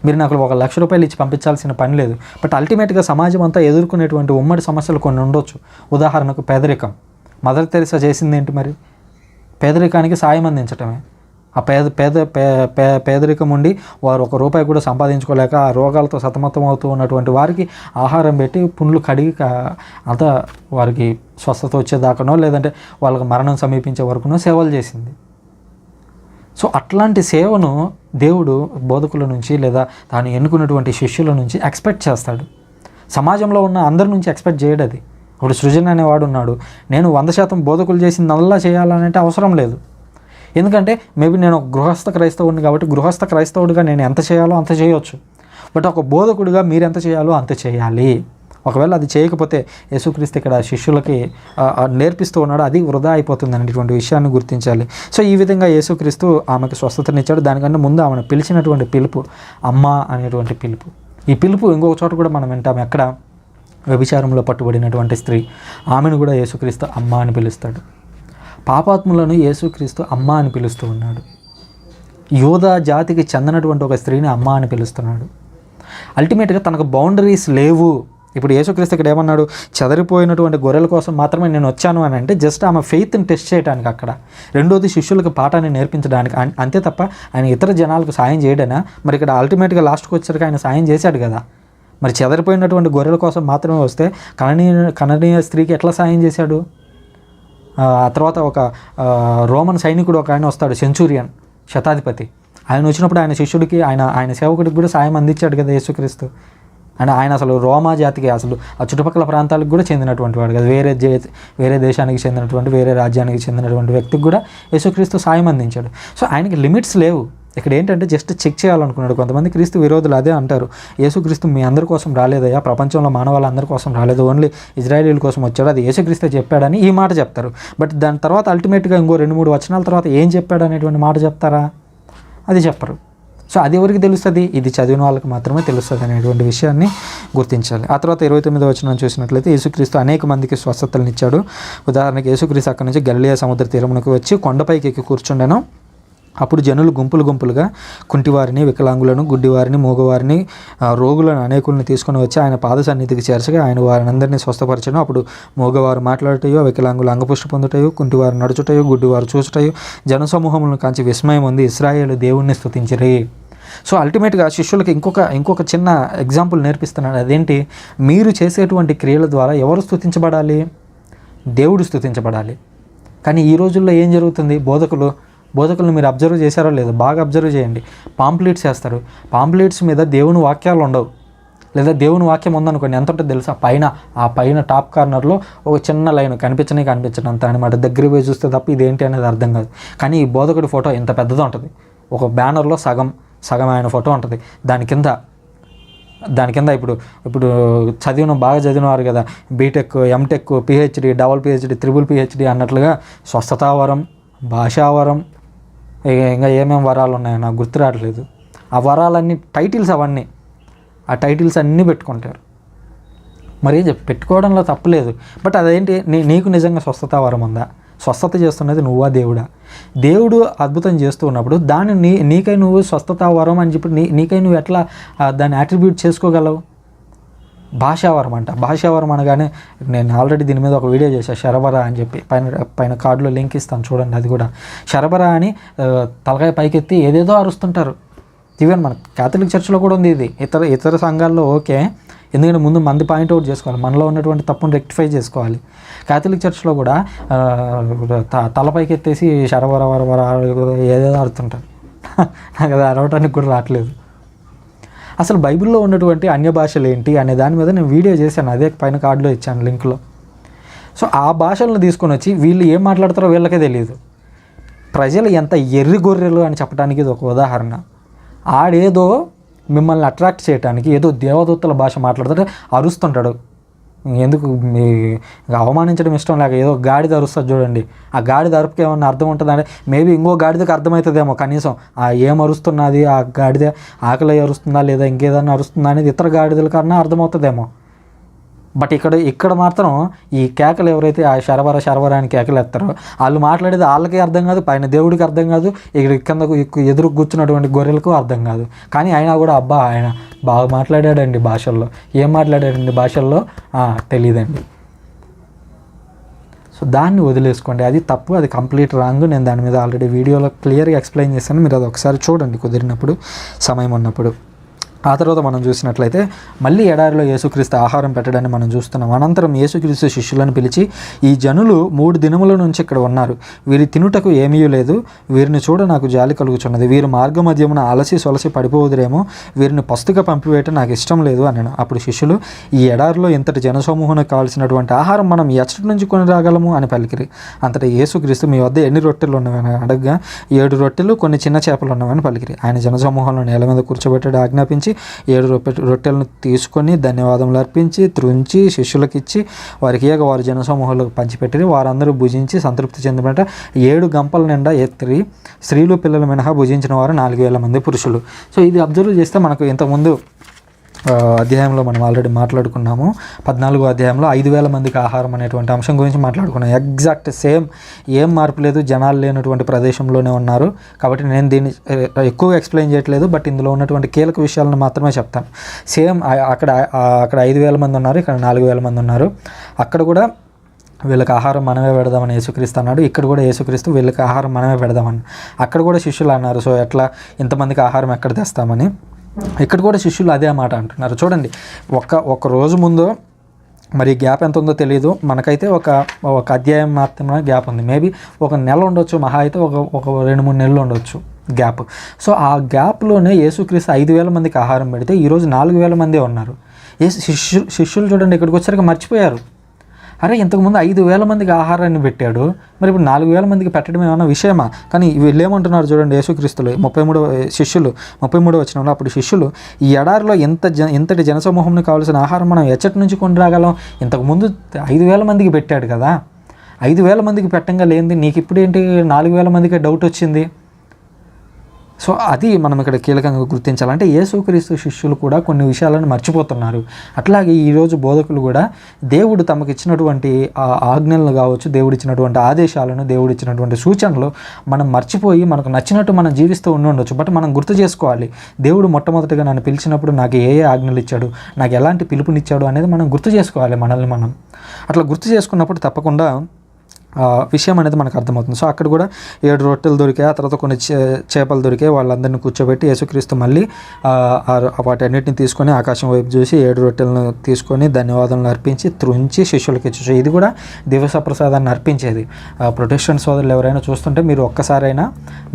మీరు నాకు 1,00,000 రూపాయలు ఇచ్చి పంపించాల్సిన పని లేదు. బట్ అల్టిమేట్గా సమాజం అంతా ఎదుర్కొనేటువంటి ఉమ్మడి సమస్యలు కొన్ని ఉండొచ్చు. ఉదాహరణకు పేదరికం. మదర్ తెరెసా చేసింది ఏంటి? మరి పేదరికానికి సాయం అందించటమే. ఆ పేదరికం ఉండి వారు ఒక రూపాయి కూడా సంపాదించుకోలేక ఆ రోగాలతో సతమతం అవుతూ ఉన్నటువంటి వారికి ఆహారం పెట్టి పుండ్లు కడిగి అంతా వారికి స్వస్థత వచ్చేదాకానో లేదంటే వాళ్ళకి మరణం సమీపించే వరకునో సేవలు చేసింది. సో అట్లాంటి సేవను దేవుడు బోధకుల నుంచి లేదా తాను ఎన్నుకున్నటువంటి శిష్యుల నుంచి ఎక్స్పెక్ట్ చేస్తాడు. సమాజంలో ఉన్న అందరి నుంచి ఎక్స్పెక్ట్ చేయడు. అది ఇప్పుడు సృజన్ అనేవాడు ఉన్నాడు, నేను 100% బోధకులు చేసిందల్లా చేయాలనంటే అవసరం లేదు. ఎందుకంటే మేబీ నేను ఒక గృహస్థ క్రైస్తవుడిని కాబట్టి గృహస్థ క్రైస్తవుడిగా నేను ఎంత చేయాలో అంత చేయవచ్చు. బట్ ఒక బోధకుడిగా మీరు ఎంత చేయాలో అంత చేయాలి. ఒకవేళ అది చేయకపోతే యేసుక్రీస్తు ఇక్కడ శిష్యులకి నేర్పిస్తూ ఉన్నాడు, అది వృధా అయిపోతుంది అనేటువంటి విషయాన్ని గుర్తించాలి. సో ఈ విధంగా యేసుక్రీస్తు ఆమెకు స్వస్థతనిచ్చాడు. దానికంటే ముందు ఆమెను పిలిచినటువంటి పిలుపు అమ్మ అనేటువంటి పిలుపు. ఈ పిలుపు ఇంకొక చోట కూడా మనం వింటాం, ఎక్కడ వ్యభిచారంలో పట్టుబడినటువంటి స్త్రీ, ఆమెను కూడా యేసుక్రీస్తు అమ్మ అని పిలుస్తాడు. పాపాత్ములను యేసుక్రీస్తు అమ్మ అని పిలుస్తూ ఉన్నాడు. యోధా జాతికి చెందినటువంటి ఒక స్త్రీని అమ్మ అని పిలుస్తున్నాడు. అల్టిమేట్గా తనకు బౌండరీస్ లేవు. ఇప్పుడు యేసుక్రీస్తు ఇక్కడ ఏమన్నాడు, చెదరిపోయినటువంటి గొర్రెల కోసం మాత్రమే నేను వచ్చాను అని అంటే జస్ట్ ఆమె ఫెయిత్ని టెస్ట్ చేయడానికి అక్కడ. రెండోది శిష్యులకు పాఠాన్ని నేర్పించడానికి, అంతే తప్ప ఆయన ఇతర జనాలకు సాయం చేయడనా? మరి ఇక్కడ అల్టిమేట్గా లాస్ట్కి వచ్చేసరికి ఆయన సాయం చేశాడు కదా. మరి చెదరిపోయినటువంటి గొర్రెల కోసం మాత్రమే వస్తే కననీయ స్త్రీకి ఎట్లా సాయం చేశాడు? ఆ తర్వాత ఒక రోమన్ సైనికుడు ఒక ఆయన వస్తాడు, సెంచూరియన్, శతాధిపతి. ఆయన వచ్చినప్పుడు ఆయన శిష్యుడికి ఆయన సేవకుడికి కూడా సాయం అందించాడు కదా యేసుక్రీస్తు. అంటే ఆయన అసలు రోమా జాతికి, అసలు ఆ చుట్టుపక్కల ప్రాంతాలకు కూడా చెందినటువంటి వాడు కదా, వేరే దేశానికి చెందినటువంటి, వేరే రాజ్యానికి చెందినటువంటి వ్యక్తికి కూడా యేసుక్రీస్తు సాయం అందించాడు. సో ఆయనకి లిమిట్స్ లేవు. ఇక్కడ ఏంటంటే జస్ట్ చెక్ చేయాలనుకున్నాడు. కొంతమంది క్రీస్తు విరోధులు అదే అంటారు, యేసుక్రీస్తు మీ అందరి కోసం రాలేదయ్యా, ప్రపంచంలో మానవాళ్ళందరి కోసం రాలేదు, ఓన్లీ ఇజ్రాయేలీల కోసం వచ్చాడు, అది యేసుక్రీస్తే చెప్పాడని ఈ మాట చెప్తారు. బట్ దాని తర్వాత అల్టిమేట్గా ఇంకో 2-3 వచనాల తర్వాత ఏం చెప్పాడు అనేటువంటి మాట చెప్తారా? అది చెప్పరు. సో అది ఎవరికి తెలుస్తుంది? ఇది చదివిన వాళ్ళకి మాత్రమే తెలుస్తుంది అనేటువంటి విషయాన్ని గుర్తించాలి. ఆ తర్వాత 29వ వచనం చూసినట్లయితే యేసుక్రీస్తు అనేక మందికి స్వస్థతలను ఇచ్చాడు. ఉదాహరణకి యేసుక్రీస్తు అక్కడి నుంచి గలిలయ సముద్ర తీరమునకు వచ్చి కొండపైకి ఎక్కి కూర్చుండెను. అప్పుడు జనులు గుంపులుగా కుంటివారిని, వికలాంగులను, గుడ్డివారిని, మూగవారిని, రోగులను అనేకులను తీసుకొని వచ్చి ఆయన పాద సన్నిధికి చేర్చగా ఆయన వారిని అందరినీ స్వస్థపరచను. అప్పుడు మూగవారు మాట్లాడటయో, వికలాంగులు అంగపుష్టి పొందుటయో, కుంటివారు నడుచుటయో, గుడ్డివారు చూచుటయో, జనసమూహములను కాంచి విస్మయం ఉంది, ఇశ్రాయేలు దేవుణ్ణి స్తుతించిరి. సో అల్టిమేట్గా శిష్యులకి ఇంకొక చిన్న ఎగ్జాంపుల్ నేర్పిస్తున్నాడు. అదేంటి? మీరు చేసేటువంటి క్రియల ద్వారా ఎవరు స్తుతించబడాలి? దేవుడు స్తుతించబడాలి. కానీ ఈ రోజుల్లో ఏం జరుగుతుంది? బోధకులను మీరు అబ్జర్వ్ చేశారో లేదో, బాగా అబ్జర్వ్ చేయండి. పాంప్లెట్స్ చేస్తారు. పాంప్లెట్స్ మీద దేవుని వాక్యాలు ఉండవు, లేదా దేవుని వాక్యం ఉందనుకోండి, ఎంత ఉంటుంది తెలుసా? ఆ పైన టాప్ కార్నర్లో ఒక చిన్న లైన్ కనిపించనంత అనమాట. దగ్గర పోయి చూస్తే తప్ప ఇదేంటి అనేది అర్థం కాదు. కానీ ఈ బోధకుడి ఫోటో ఎంత పెద్దదో ఉంటుంది. ఒక బ్యానర్లో సగం ఆయన ఫోటో ఉంటుంది. దాని కింద ఇప్పుడు బాగా చదివినవారు కదా, BTech, MTech, PhD, double PhD, triple PhD అన్నట్లుగా స్వస్థతావరం, భాషావరం, ఇంకా ఏమేమి వరాలు ఉన్నాయో నాకు గుర్తు రావట్లేదు. ఆ వరాలన్నీ టైటిల్స్, ఆ టైటిల్స్ అన్నీ పెట్టుకుంటారు. మరి పెట్టుకోవడంలో తప్పలేదు. బట్ అదేంటి? నీకు నిజంగా స్వస్థతావరం ఉందా? స్వస్థత చేస్తున్నది నువ్వా దేవుడా? దేవుడు అద్భుతం చేస్తూ ఉన్నప్పుడు దాన్ని నీకై నువ్వు స్వస్థతావరం అని చెప్పి నీకై నువ్వు ఎట్లా దాన్ని అట్రిబ్యూట్ చేసుకోగలవు? భాషావరం అనగానే నేను ఆల్రెడీ దీని మీద ఒక వీడియో చేశాను, శరబరా అని చెప్పి. పైన కార్డులో లింక్ ఇస్తాను చూడండి. అది కూడా శరబరా అని తలకాయ పైకెత్తి ఏదేదో అరుస్తుంటారు. ఈవెన్ మన క్యాథలిక్ చర్చ్లో కూడా ఉంది ఇది. ఇతర సంఘాల్లో ఓకే, ఎందుకంటే ముందు మంది పాయింట్అవుట్ చేసుకోవాలి, మనలో ఉన్నటువంటి తప్పును రెక్టిఫై చేసుకోవాలి. క్యాథలిక్ చర్చ్లో కూడా తలపైకి ఎత్తేసి శరబరా ఏదేదో ఆడుతుంటారు. నాకు అది అరవటానికి కూడా రావట్లేదు. అసలు బైబిల్లో ఉన్నటువంటి అన్య భాషలు ఏంటి అనే దాని మీద నేను వీడియో చేశాను, అదే పైన కార్డులో ఇచ్చాను లింక్లో. సో ఆ భాషలను తీసుకొని వచ్చి వీళ్ళు ఏం మాట్లాడతారో వీళ్ళకే తెలియదు. ప్రజలు ఎంత ఎర్రి గొర్రెలు అని చెప్పడానికి ఇది ఒక ఉదాహరణ. ఆడేదో మిమ్మల్ని అట్రాక్ట్ చేయడానికి ఏదో దేవదూతల భాష మాట్లాడుతుంటే అరుస్తుంటాడు. ఎందుకు మీ అవమానించడం ఇష్టం లేక ఏదో గాడిద అరుస్తుంది చూడండి, ఆ గాడిద అరుపుకి ఏమన్నా అర్థం ఉంటుందంటే మేబీ ఇంకో గాడిదకి అర్థమవుతుందేమో కనీసం. ఆ ఏం అరుస్తున్నది, ఆ గాడిద ఆకలి అరుస్తుందా లేదా ఇంకేదన్నా అరుస్తుందా అనేది ఇతర గాడిదల కన్నా అర్థమవుతుందేమో. బట్ ఇక్కడ మాత్రం ఈ కేకలు ఎవరైతే ఆ శరబరా అని కేకలు ఎత్తారో వాళ్ళు మాట్లాడేది వాళ్ళకి అర్థం కాదు, పైన దేవుడికి అర్థం కాదు, ఇక్కడ కింద ఎదురు కూర్చున్నటువంటి గొర్రెలకు అర్థం కాదు. కానీ అయినా కూడా అబ్బా ఆయన బాగా మాట్లాడాడండి భాషల్లో. ఏం మాట్లాడాడండి భాషల్లో తెలియదండి. సో సో దాన్ని వదిలేసుకోండి, అది తప్పు, అది కంప్లీట్ రాంగ్. నేను దాని మీద ఆల్రెడీ వీడియోలో క్లియర్గా ఎక్స్ప్లెయిన్ చేశాను, మీరు అది ఒకసారి చూడండి కుదిరినప్పుడు, సమయం ఉన్నప్పుడు. ఆ తర్వాత మనం చూసినట్లయితే మళ్ళీ ఎడారిలో యేసుక్రీస్తు ఆహారం పెట్టడాన్ని మనం చూస్తున్నాం. అనంతరం యేసుక్రీస్తు శిష్యులను పిలిచి, ఈ జనులు 3 దినముల నుంచి ఇక్కడ ఉన్నారు, వీరి తినుటకు ఏమీ లేదు, వీరిని చూడ నాకు జాలి కలుగుచున్నది, వీరు మార్గ మధ్యమున అలసి సొలసి పడిపోదురేమో, వీరిని పస్తుగా పంపివేయటం నాకు ఇష్టం లేదు అన్నాను. అప్పుడు శిష్యులు, ఈ ఎడారిలో ఇంతటి జనసమూహానికి కావాల్సినటువంటి ఆహారం మనం ఎచ్చటి నుంచి కొని రాగలము అని పలికిరి. అంతటా యేసుక్రీస్తు, మీ వద్ద ఎన్ని రొట్టెలు ఉన్నవని అడగగా 7 రొట్టెలు కొన్ని చిన్న చేపలు ఉన్నవని పలికిరి. ఆయన జనసమూహంలో నేల మీద కూర్చోబెట్టి ఆజ్ఞాపించి 7 రొట్టెలను తీసుకొని ధన్యవాదములు అర్పించి త్రుంచి శిష్యులకు ఇచ్చి వారికి వారు జనసమూహాలకు పంచిపెట్టి వారందరూ భుజించి సంతృప్తి చెందినట 7 గంపల నిండా ఎత్తిరి. స్త్రీలు పిల్లలు మినహా భుజించిన వారు 4,000 మంది పురుషులు. సో ఇది అబ్జర్వ్ చేస్తే మనకు ఇంతకుముందు అధ్యాయంలో మనం ఆల్రెడీ మాట్లాడుకున్నాము. 14వ అధ్యాయంలో 5,000 మందికి ఆహారం అనేటువంటి అంశం గురించి మాట్లాడుకున్నాం. ఎగ్జాక్ట్ సేమ్, ఏం మార్పు లేదు, జనాలు లేనటువంటి ప్రదేశంలోనే ఉన్నారు. కాబట్టి నేను దీన్ని ఎక్కువగా ఎక్స్ప్లెయిన్ చేయట్లేదు, బట్ ఇందులో ఉన్నటువంటి కీలక విషయాలను మాత్రమే చెప్తాను. సేమ్ అక్కడ 5,000 మంది ఉన్నారు, ఇక్కడ 4,000 మంది ఉన్నారు. అక్కడ కూడా వీళ్ళకి ఆహారం మనమే పెడదామని యేసుక్రీస్తు అన్నాడు, ఇక్కడ కూడా యేసుక్రీస్తు వీళ్ళకి ఆహారం మనమే పెడదామని. అక్కడ కూడా శిష్యులు అన్నారు, సో ఎట్లా ఇంతమందికి ఆహారం ఎక్కడ తెస్తామని. ఇక్కడ కూడా శిష్యులు అదే మాట అంటున్నారు. చూడండి, ఒక రోజు ముందు, మరి గ్యాప్ ఎంత ఉందో తెలియదు, మనకైతే ఒక అధ్యాయం మాత్రమే గ్యాప్ ఉంది. మేబీ ఒక నెల ఉండొచ్చు, మహా అయితే ఒక 2-3 నెలలు ఉండొచ్చు గ్యాప్. సో ఆ గ్యాప్లోనే యేసుక్రీస్తు 5,000 మందికి ఆహారం పెడితే ఈరోజు 4,000 మందే ఉన్నారు. శిష్యులు చూడండి ఇక్కడికి వచ్చాక మర్చిపోయారు, అరే ఇంతకుముందు 5,000 మందికి ఆహారాన్ని పెట్టాడు, మరి ఇప్పుడు 4,000 మందికి పెట్టడం ఏమన్నా విషయమా? కానీ వీళ్ళు ఏమంటున్నారు చూడండి, యేసుక్రీస్తులు 33వ వచనంలో, అప్పుడు శిష్యులు, ఈ ఎడారిలో ఇంతటి జనసమూహంకి కావాల్సిన ఆహారం మనం ఎచ్చటి నుంచి కొని రాగలం? ఇంతకుముందు 5,000 మందికి పెట్టాడు కదా, 5,000 మందికి పెట్టంగా లేనిది నీకు ఇప్పుడు ఏంటి 4,000 మందికి డౌట్ వచ్చింది? సో అది మనం ఇక్కడ కీలకంగా గుర్తించాలంటే యేసుక్రీస్తు శిష్యులు కూడా కొన్ని విషయాలను మర్చిపోతున్నారు. అట్లాగే ఈరోజు బోధకులు కూడా దేవుడు తమకు ఇచ్చినటువంటి ఆజ్ఞలను కావచ్చు, దేవుడు ఇచ్చినటువంటి ఆదేశాలను, దేవుడు ఇచ్చినటువంటి సూచనలు మనం మర్చిపోయి మనకు నచ్చినట్టు మనం జీవిస్తూ ఉండొచ్చు. బట్ మనం గుర్తు చేసుకోవాలి, దేవుడు మొట్టమొదటిగా నన్ను పిలిచినప్పుడు నాకు ఏ ఆజ్ఞలు ఇచ్చాడు, నాకు ఎలాంటి పిలుపునిచ్చాడు అనేది మనం గుర్తు చేసుకోవాలి మనల్ని మనం. అట్లా గుర్తు చేసుకున్నప్పుడు తప్పకుండా విషయం అనేది మనకు అర్థమవుతుంది. సో అక్కడ కూడా 7 రొట్టెలు దొరికాయి, ఆ తర్వాత కొన్ని చేపలు దొరికాయి. వాళ్ళందరినీ కూర్చోబెట్టి యేసుక్రీస్తు మళ్ళీ వాటన్నిటిని తీసుకొని ఆకాశం వైపు చూసి 7 రొట్టెలను తీసుకొని ధన్యవాదాలను అర్పించి త్రుంచి శిష్యులకి ఇచ్చు. ఇది కూడా దివస ప్రసాదాన్ని అర్పించేది. ప్రొటెస్టెంట్ సోదరులు ఎవరైనా చూస్తుంటే మీరు ఒక్కసారైనా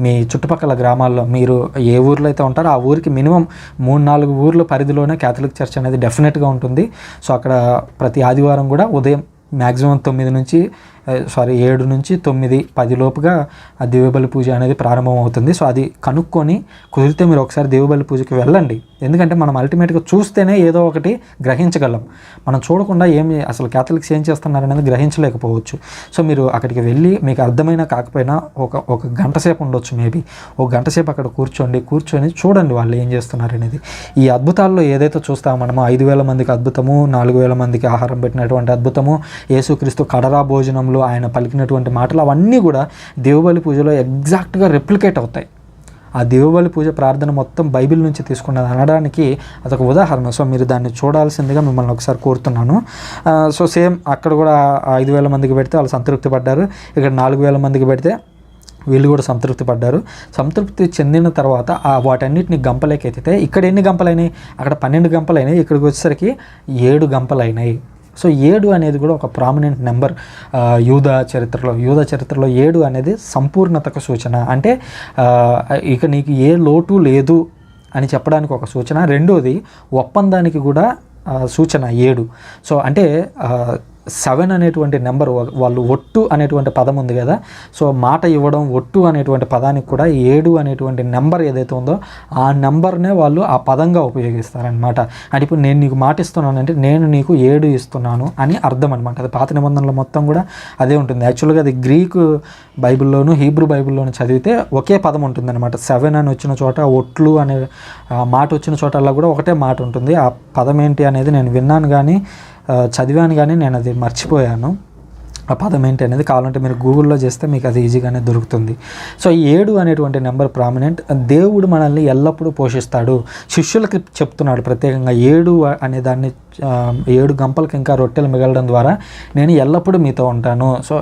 మీ చుట్టుపక్కల గ్రామాల్లో మీరు ఏ ఊర్లో అయితే ఉంటారో ఆ ఊరికి మినిమం 3-4 ఊర్ల పరిధిలోనే క్యాథలిక్ చర్చ్ అనేది డెఫినెట్గా ఉంటుంది. సో అక్కడ ప్రతి ఆదివారం కూడా ఉదయం మ్యాక్సిమం 7 నుంచి 9, 10 లోపుగా ఆ దివ్యబలి పూజ అనేది ప్రారంభం అవుతుంది. సో అది కనుక్కొని కుదిరితే మీరు ఒకసారి దివ్యబలి పూజకి వెళ్ళండి. ఎందుకంటే మనం అల్టిమేట్గా చూస్తేనే ఏదో ఒకటి గ్రహించగలం, మనం చూడకుండా అసలు క్యాథలిక్స్ ఏం చేస్తున్నారనేది గ్రహించలేకపోవచ్చు. సో మీరు అక్కడికి వెళ్ళి మీకు అర్థమైనా కాకపోయినా ఒక గంట సేపు ఉండొచ్చు, మేబీ ఒక గంట సేపు అక్కడ కూర్చొని చూడండి వాళ్ళు ఏం చేస్తున్నారనేది. ఈ అద్భుతాల్లో ఏదైతే చూస్తామో మనము 5,000 మందికి అద్భుతము, 4,000 మందికి ఆహారం పెట్టినటువంటి అద్భుతము, యేసుక్రీస్తు కడరా భోజనంలో ఆయన పలికినటువంటి మాటలు, అవన్నీ కూడా దివ్యబలి పూజలో ఎగ్జాక్ట్గా రెప్లికేట్ అవుతాయి. ఆ దివ్యబలి పూజ ప్రార్థన మొత్తం బైబిల్ నుంచి తీసుకున్నది అనడానికి అదొక ఉదాహరణ. సో మీరు దాన్ని చూడాల్సిందిగా మిమ్మల్ని ఒకసారి కోరుతున్నాను. సో సేమ్ అక్కడ కూడా 5,000 మందికి పెడితే వాళ్ళు సంతృప్తి పడ్డారు, ఇక్కడ 4,000 మందికి పెడితే వీళ్ళు కూడా సంతృప్తి పడ్డారు. సంతృప్తి చెందిన తర్వాత వాటన్నిటిని గంపలేకి ఎత్తితే ఇక్కడ ఎన్ని గంపలైనాయి? అక్కడ 12 గంపలైనాయి, ఇక్కడికి వచ్చేసరికి 7 గంపలైనాయి. సో 7 అనేది కూడా ఒక ప్రామినెంట్ నెంబర్ యూదా చరిత్రలో 7 అనేది సంపూర్ణతకు సూచన. అంటే ఇక నీకు ఏ లోటు లేదు అని చెప్పడానికి ఒక సూచన. రెండోది ఒప్పందానికి కూడా సూచన 7. సో అంటే 7 అనేటువంటి నెంబర్, వాళ్ళు ఒట్టు అనేటువంటి పదం ఉంది కదా, సో మాట ఇవ్వడం, ఒట్టు అనేటువంటి పదానికి కూడా 7 అనేటువంటి నెంబర్ ఏదైతే ఉందో ఆ నెంబర్నే వాళ్ళు ఆ పదంగా ఉపయోగిస్తారనమాట. అంటే ఇప్పుడు నేను నీకు మాట ఇస్తున్నానంటే నేను నీకు 7 ఇస్తున్నాను అని అర్థం అనమాట. అది పాత నిబంధనలు మొత్తం కూడా అదే ఉంటుంది. యాక్చువల్గా అది గ్రీకు బైబిల్లోను హీబ్రూ బైబిల్లోను చదివితే ఒకే పదం ఉంటుంది అనమాట. 7 అని వచ్చిన చోట, ఒట్లు అనే మాట వచ్చిన చోటల్లా కూడా ఒకటే మాట ఉంటుంది. ఆ పదం ఏంటి అనేది నేను విన్నాను కానీ చదివాను కానీ నేను అది మర్చిపోయాను. ఆ పదం ఏంటి అనేది కావాలంటే మీరు గూగుల్లో చేస్తే మీకు అది ఈజీగానే దొరుకుతుంది. సో 7 అనేటువంటి నెంబర్ ప్రామినెంట్. దేవుడు మనల్ని ఎల్లప్పుడూ పోషిస్తాడు. శిష్యులకి చెప్తున్నాడు ప్రత్యేకంగా 7 అనే దాన్ని 7 గంపలకి ఇంకా రొట్టెలు మిగలడం ద్వారా నేను ఎల్లప్పుడూ మీతో ఉంటాను. సో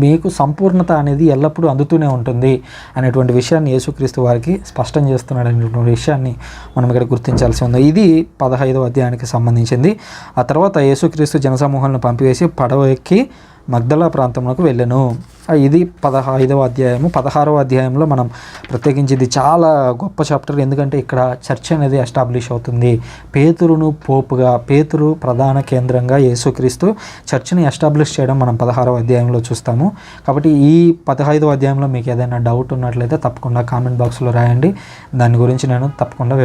మీకు సంపూర్ణత అనేది ఎల్లప్పుడూ అందుతూనే ఉంటుంది అనేటువంటి విషయాన్ని యేసుక్రీస్తు వారికి స్పష్టం చేస్తున్నాడు అనేటువంటి విషయాన్ని మనం ఇక్కడ గుర్తించాల్సి ఉంది. ఇది 15వ అధ్యాయానికి సంబంధించింది. ఆ తర్వాత యేసుక్రీస్తు జనసమూహాలను పంపివేసి పడవ ఎక్కి మగ్దలా ప్రాంతంలోకి వెళ్ళాను. ఇది 15వ అధ్యాయము. 16వ అధ్యాయంలో మనం ప్రత్యేకించి ఇది చాలా గొప్ప చాప్టర్, ఎందుకంటే ఇక్కడ చర్చ్ అనేది ఎస్టాబ్లిష్ అవుతుంది. పేతురును పోపుగా, పేతురు ప్రధాన కేంద్రంగా యేసుక్రీస్తు చర్చ్ని ఎస్టాబ్లిష్ చేయడం మనం 16వ అధ్యాయంలో చూస్తాము. కాబట్టి ఈ 15వ అధ్యాయంలో మీకు ఏదైనా డౌట్ ఉన్నట్లయితే తప్పకుండా కామెంట్ బాక్స్లో రాయండి, దాని గురించి నేను తప్పకుండా